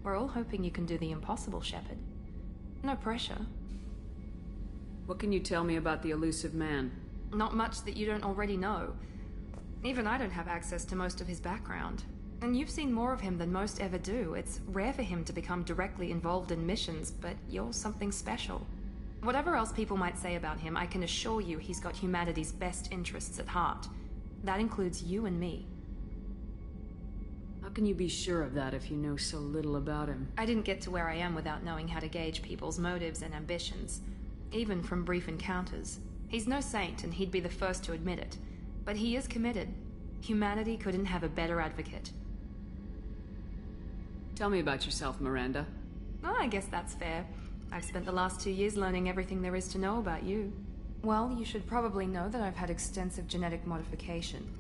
We're all hoping you can do the impossible, Shepard. No pressure. What can you tell me about the elusive man? Not much that you don't already know. Even I don't have access to most of his background. And you've seen more of him than most ever do. It's rare for him to become directly involved in missions, but you're something special. Whatever else people might say about him, I can assure you he's got humanity's best interests at heart. That includes you and me. How can you be sure of that if you know so little about him? I didn't get to where I am without knowing how to gauge people's motives and ambitions, even from brief encounters. He's no saint, and he'd be the first to admit it. But he is committed. Humanity couldn't have a better advocate. Tell me about yourself, Miranda. Oh, I guess that's fair. I've spent the last 2 years learning everything there is to know about you. Well, you should probably know that I've had extensive genetic modification.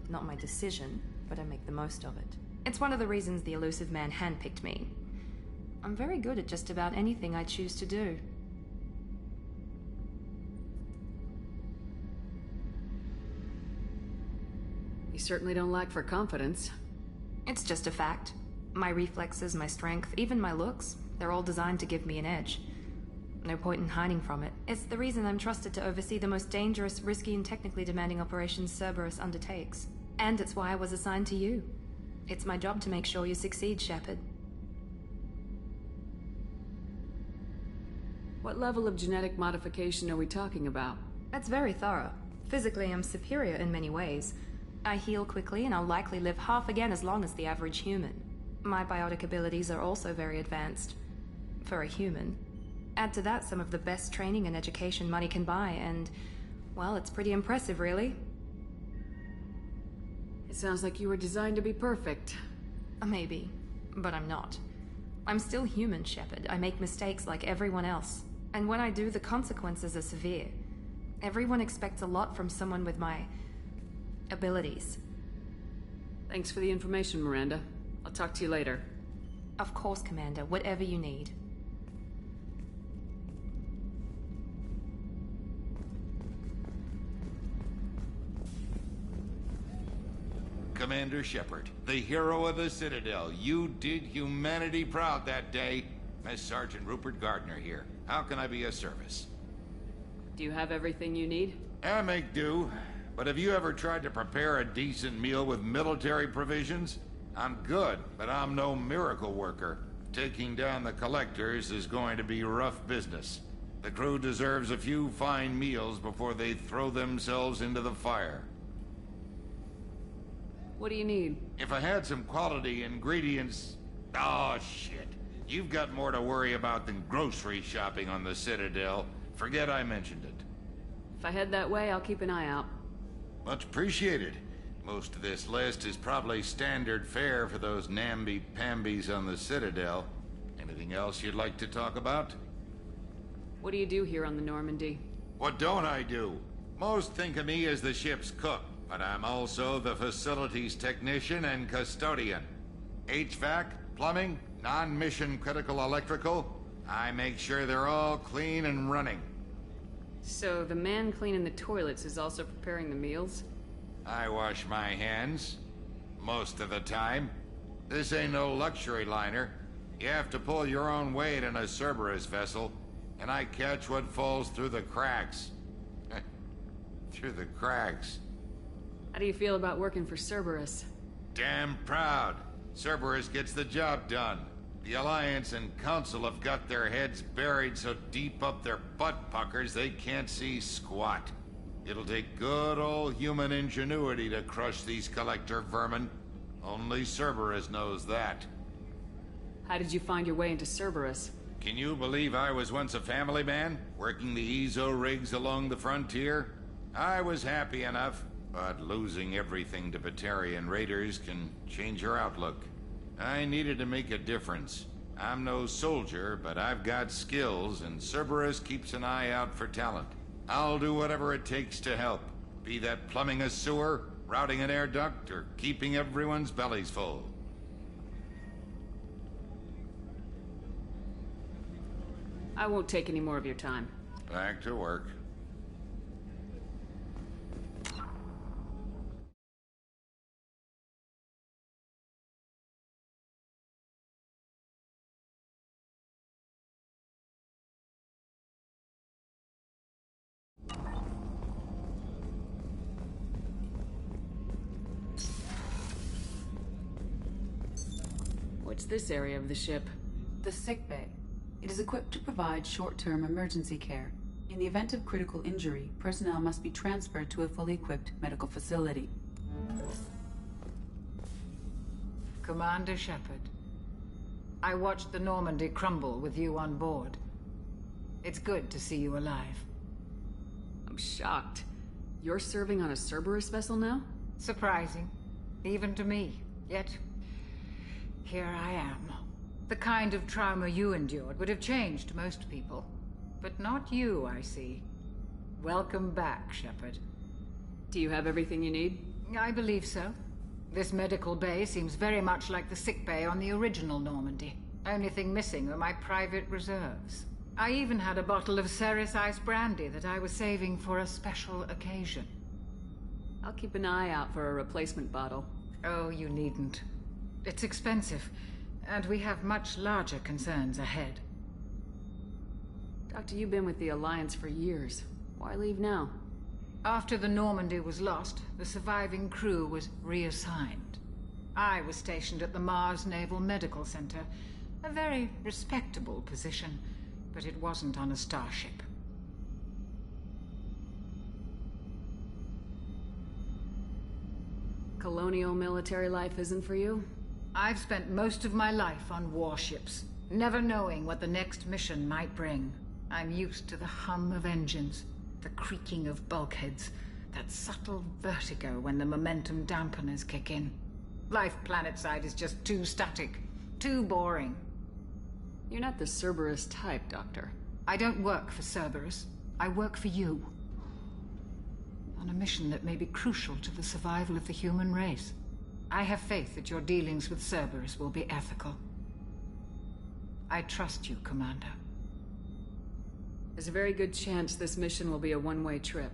Not my decision, but I make the most of it. It's one of the reasons the elusive man handpicked me. I'm very good at just about anything I choose to do. You certainly don't lack for confidence. It's just a fact. My reflexes, my strength, even my looks, they're all designed to give me an edge. No point in hiding from it. It's the reason I'm trusted to oversee the most dangerous, risky, and technically demanding operations Cerberus undertakes. And it's why I was assigned to you. It's my job to make sure you succeed, Shepard. What level of genetic modification are we talking about? That's very thorough. Physically, I'm superior in many ways. I heal quickly, and I'll likely live half again as long as the average human. My biotic abilities are also very advanced. For a human. Add to that some of the best training and education money can buy, and, well, it's pretty impressive, really. It sounds like you were designed to be perfect. Maybe, but I'm not. I'm still human, Shepard. I make mistakes like everyone else. And when I do, the consequences are severe. Everyone expects a lot from someone with my abilities. Thanks for the information, Miranda. I'll talk to you later. Of course, Commander. Whatever you need. Commander Shepard, the hero of the Citadel. You did humanity proud that day. Mess Sergeant Rupert Gardner here. How can I be of service? Do you have everything you need? I make do. But have you ever tried to prepare a decent meal with military provisions? I'm good, but I'm no miracle worker. Taking down the collectors is going to be rough business. The crew deserves a few fine meals before they throw themselves into the fire. What do you need? If I had some quality ingredients... Oh, shit. You've got more to worry about than grocery shopping on the Citadel. Forget I mentioned it. If I head that way, I'll keep an eye out. Much appreciated. Most of this list is probably standard fare for those namby-pambies on the Citadel. Anything else you'd like to talk about? What do you do here on the Normandy? What don't I do? Most think of me as the ship's cook, but I'm also the facilities technician and custodian. HVAC, plumbing, non-mission critical electrical. I make sure they're all clean and running. So the man cleaning the toilets is also preparing the meals? I wash my hands. Most of the time. This ain't no luxury liner. You have to pull your own weight in a Cerberus vessel, and I catch what falls through the cracks. Through the cracks. How do you feel about working for Cerberus? Damn proud. Cerberus gets the job done. The Alliance and Council have got their heads buried so deep up their butt puckers they can't see squat. It'll take good old human ingenuity to crush these collector vermin. Only Cerberus knows that. How did you find your way into Cerberus? Can you believe I was once a family man, working the EZO rigs along the frontier? I was happy enough, but losing everything to Batarian raiders can change your outlook. I needed to make a difference. I'm no soldier, but I've got skills, and Cerberus keeps an eye out for talent. I'll do whatever it takes to help, be that plumbing a sewer, routing an air duct, or keeping everyone's bellies full. I won't take any more of your time. Back to work. What's this area of the ship? The sick bay. It is equipped to provide short-term emergency care. In the event of critical injury, personnel must be transferred to a fully equipped medical facility. Commander Shepard, I watched the Normandy crumble with you on board. It's good to see you alive. I'm shocked. You're serving on a Cerberus vessel now? Surprising, even to me. Yet, here I am. The kind of trauma you endured would have changed most people. But not you, I see. Welcome back, Shepard. Do you have everything you need? I believe so. This medical bay seems very much like the sick bay on the original Normandy. Only thing missing were my private reserves. I even had a bottle of Ceres Ice brandy that I was saving for a special occasion. I'll keep an eye out for a replacement bottle. Oh, you needn't. It's expensive. And we have much larger concerns ahead. Doctor, you've been with the Alliance for years. Why leave now? After the Normandy was lost, the surviving crew was reassigned. I was stationed at the Mars Naval Medical Center. A very respectable position, but it wasn't on a starship. Colonial military life isn't for you? I've spent most of my life on warships, never knowing what the next mission might bring. I'm used to the hum of engines, the creaking of bulkheads, that subtle vertigo when the momentum dampeners kick in. Life planetside is just too static, too boring. You're not the Cerberus type, Doctor. I don't work for Cerberus. I work for you. On a mission that may be crucial to the survival of the human race. I have faith that your dealings with Cerberus will be ethical. I trust you, Commander. There's a very good chance this mission will be a one-way trip.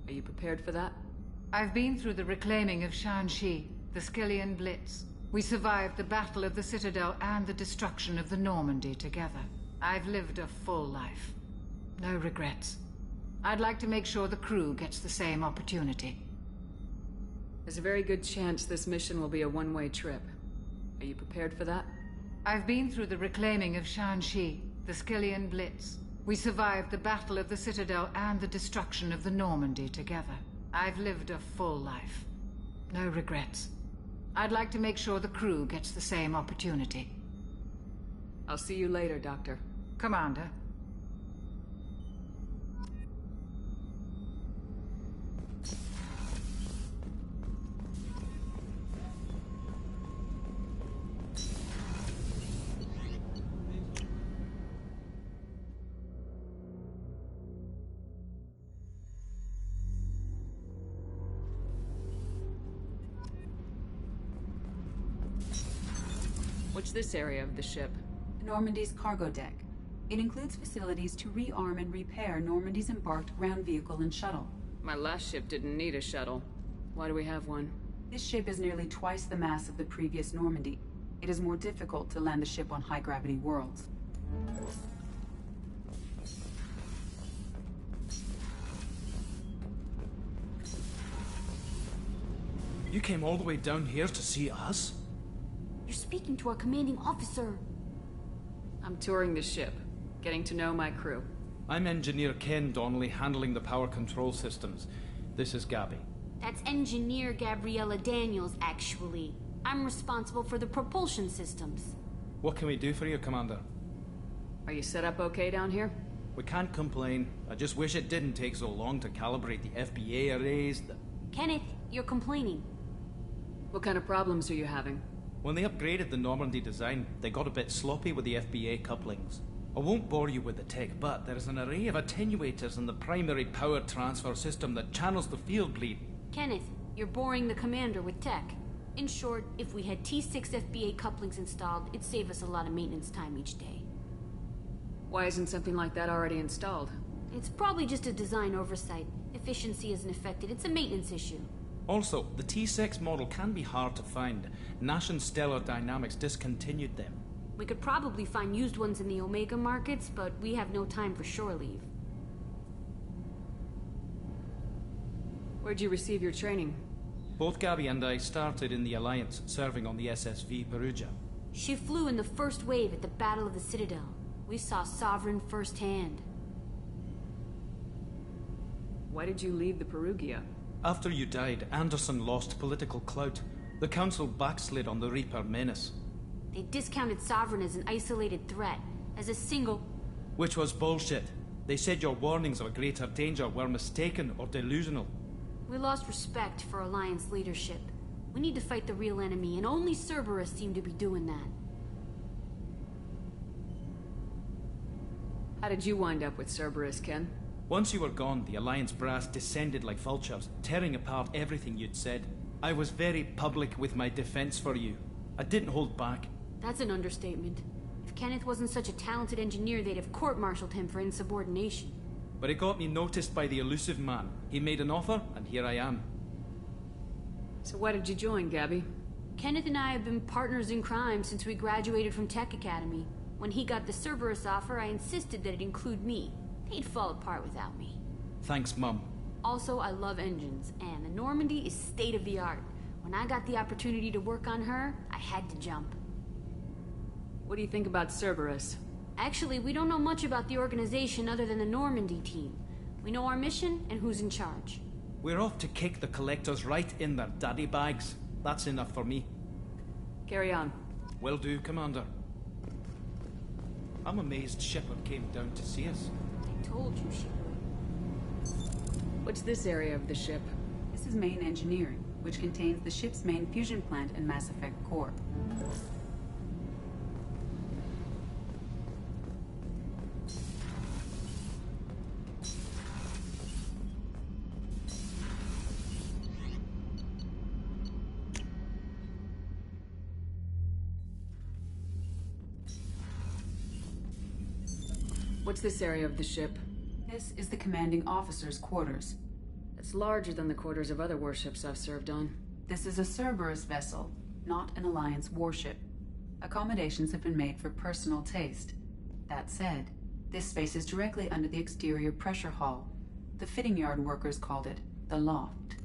Are you prepared for that? I've been through the reclaiming of Shanxi, the Skillian Blitz. We survived the Battle of the Citadel and the destruction of the Normandy together. I've lived a full life. No regrets. I'd like to make sure the crew gets the same opportunity. There's a very good chance this mission will be a one-way trip. Are you prepared for that? I've been through the reclaiming of Shanxi, the Skillian Blitz. We survived the Battle of the Citadel and the destruction of the Normandy together. I've lived a full life. No regrets. I'd like to make sure the crew gets the same opportunity. I'll see you later, Doctor. Commander. What's this area of the ship? Normandy's cargo deck. It includes facilities to rearm and repair Normandy's embarked ground vehicle and shuttle. My last ship didn't need a shuttle. Why do we have one? This ship is nearly twice the mass of the previous Normandy. It is more difficult to land the ship on high-gravity worlds. You came all the way down here to see us? You're speaking to our commanding officer. I'm touring the ship, getting to know my crew. I'm Engineer Ken Donnelly, handling the power control systems. This is Gabby. That's Engineer Gabriella Daniels, actually. I'm responsible for the propulsion systems. What can we do for you, Commander? Are you set up okay down here? We can't complain. I just wish it didn't take so long to calibrate the FBA arrays. Kenneth, you're complaining. What kind of problems are you having? When they upgraded the Normandy design, they got a bit sloppy with the FBA couplings. I won't bore you with the tech, but there is an array of attenuators in the primary power transfer system that channels the field bleed. Kenneth, you're boring the commander with tech. In short, if we had T6 FBA couplings installed, it'd save us a lot of maintenance time each day. Why isn't something like that already installed? It's probably just a design oversight. Efficiency isn't affected, it's a maintenance issue. Also, the T6 model can be hard to find. Nash and Stellar Dynamics discontinued them. We could probably find used ones in the Omega markets, but we have no time for shore leave. Where'd you receive your training? Both Gabby and I started in the Alliance, serving on the SSV Perugia. She flew in the first wave at the Battle of the Citadel. We saw Sovereign firsthand. Why did you leave the Perugia? After you died, Anderson lost political clout. The Council backslid on the Reaper menace. They discounted Sovereign as an isolated threat, as a single... Which was bullshit. They said your warnings of a greater danger were mistaken or delusional. We lost respect for Alliance leadership. We need to fight the real enemy, and only Cerberus seemed to be doing that. How did you wind up with Cerberus, Ken? Once you were gone, the Alliance brass descended like vultures, tearing apart everything you'd said. I was very public with my defense for you. I didn't hold back. That's an understatement. If Kenneth wasn't such a talented engineer, they'd have court-martialed him for insubordination. But it got me noticed by the elusive man. He made an offer, and here I am. So why did you join, Gabby? Kenneth and I have been partners in crime since we graduated from Tech Academy. When he got the Cerberus offer, I insisted that it include me. They'd fall apart without me. Thanks, Mum. Also, I love engines, and the Normandy is state-of-the-art. When I got the opportunity to work on her, I had to jump. What do you think about Cerberus? Actually, we don't know much about the organization other than the Normandy team. We know our mission and who's in charge. We're off to kick the Collectors right in their daddy bags. That's enough for me. Carry on. Will do, Commander. I'm amazed Shepard came down to see us. I told you she would. What's this area of the ship? This is main engineering, which contains the ship's main fusion plant and Mass Effect core. What's this area of the ship? This is the commanding officer's quarters. It's larger than the quarters of other warships I've served on. This is a Cerberus vessel, not an Alliance warship. Accommodations have been made for personal taste. That said, this space is directly under the exterior pressure hull. The fitting yard workers called it the loft.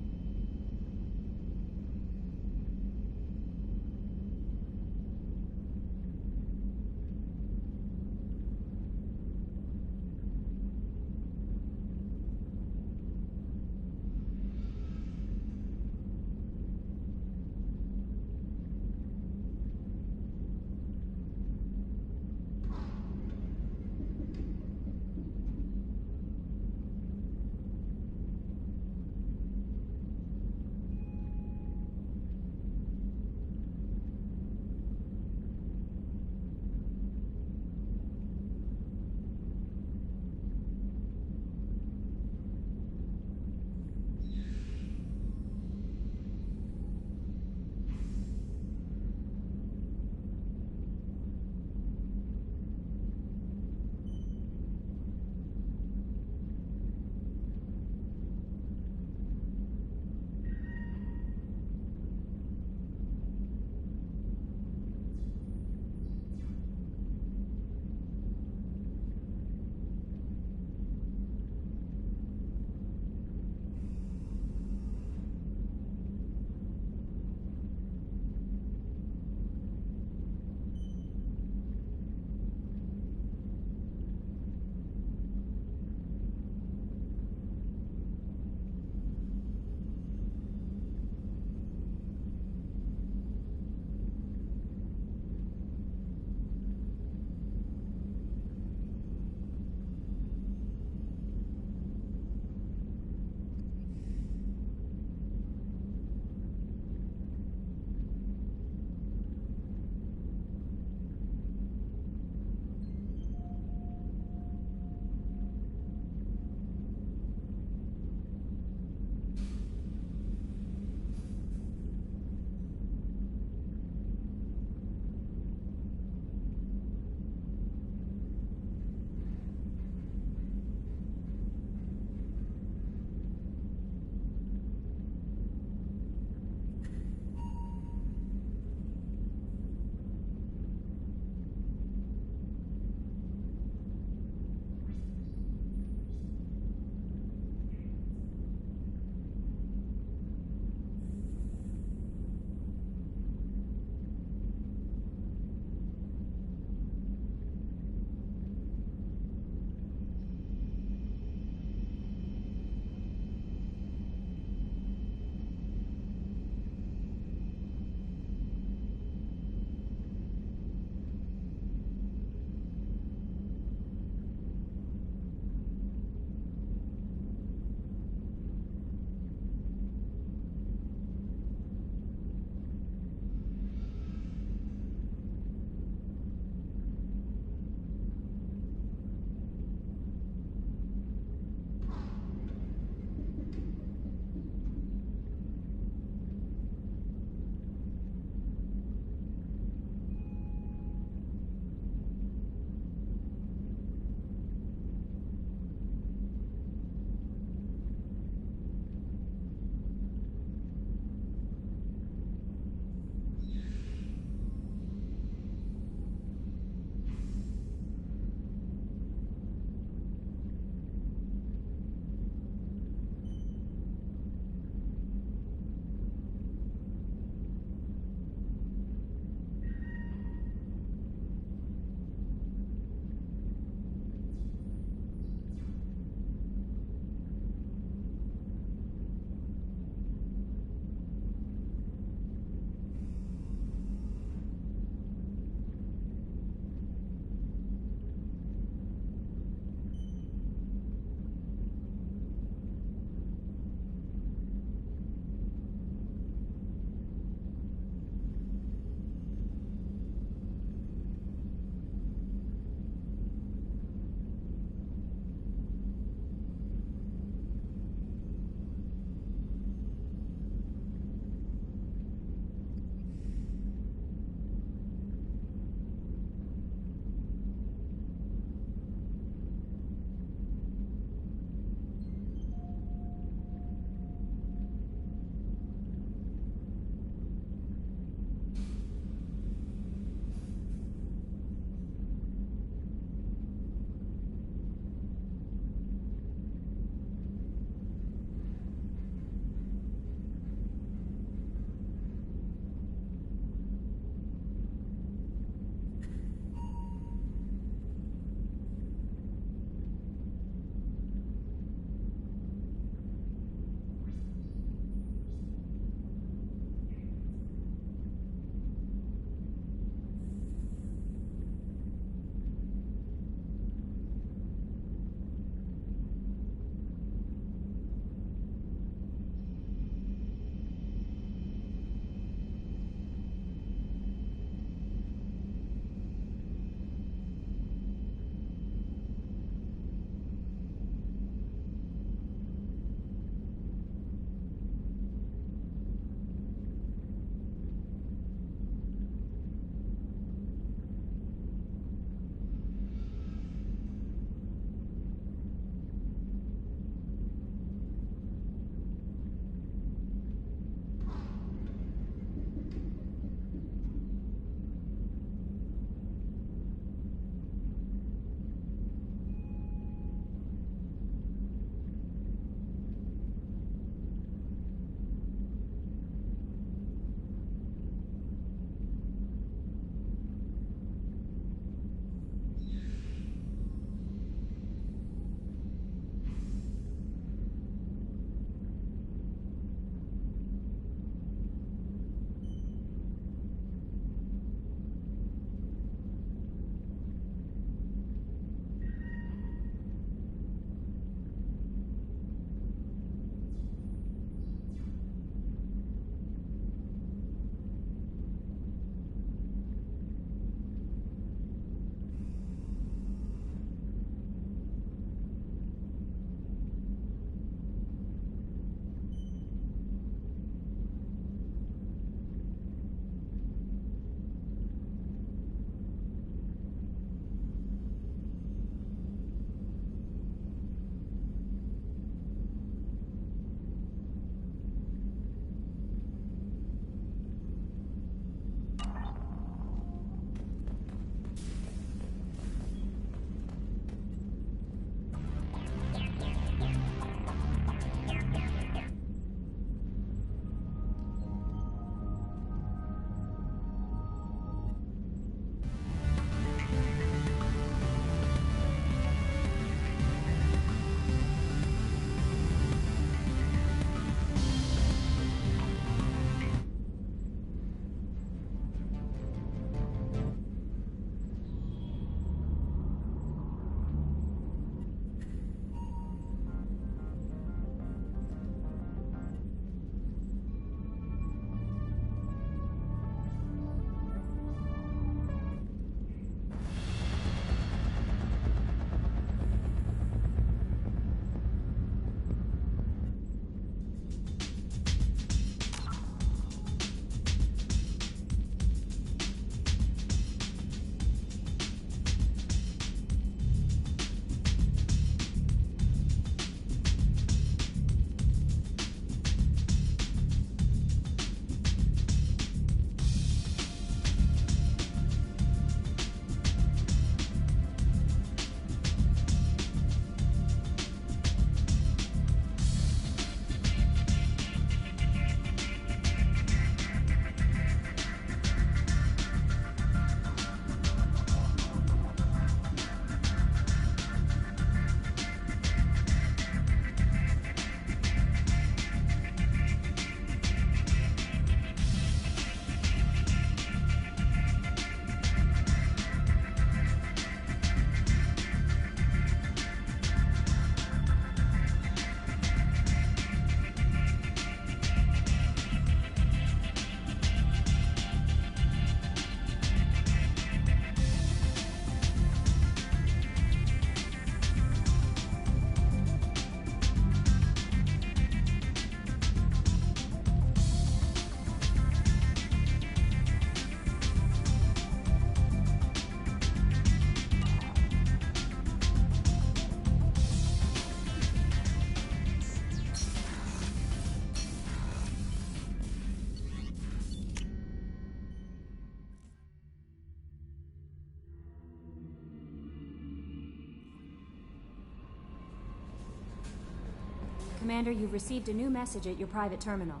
Commander, you've received a new message at your private terminal.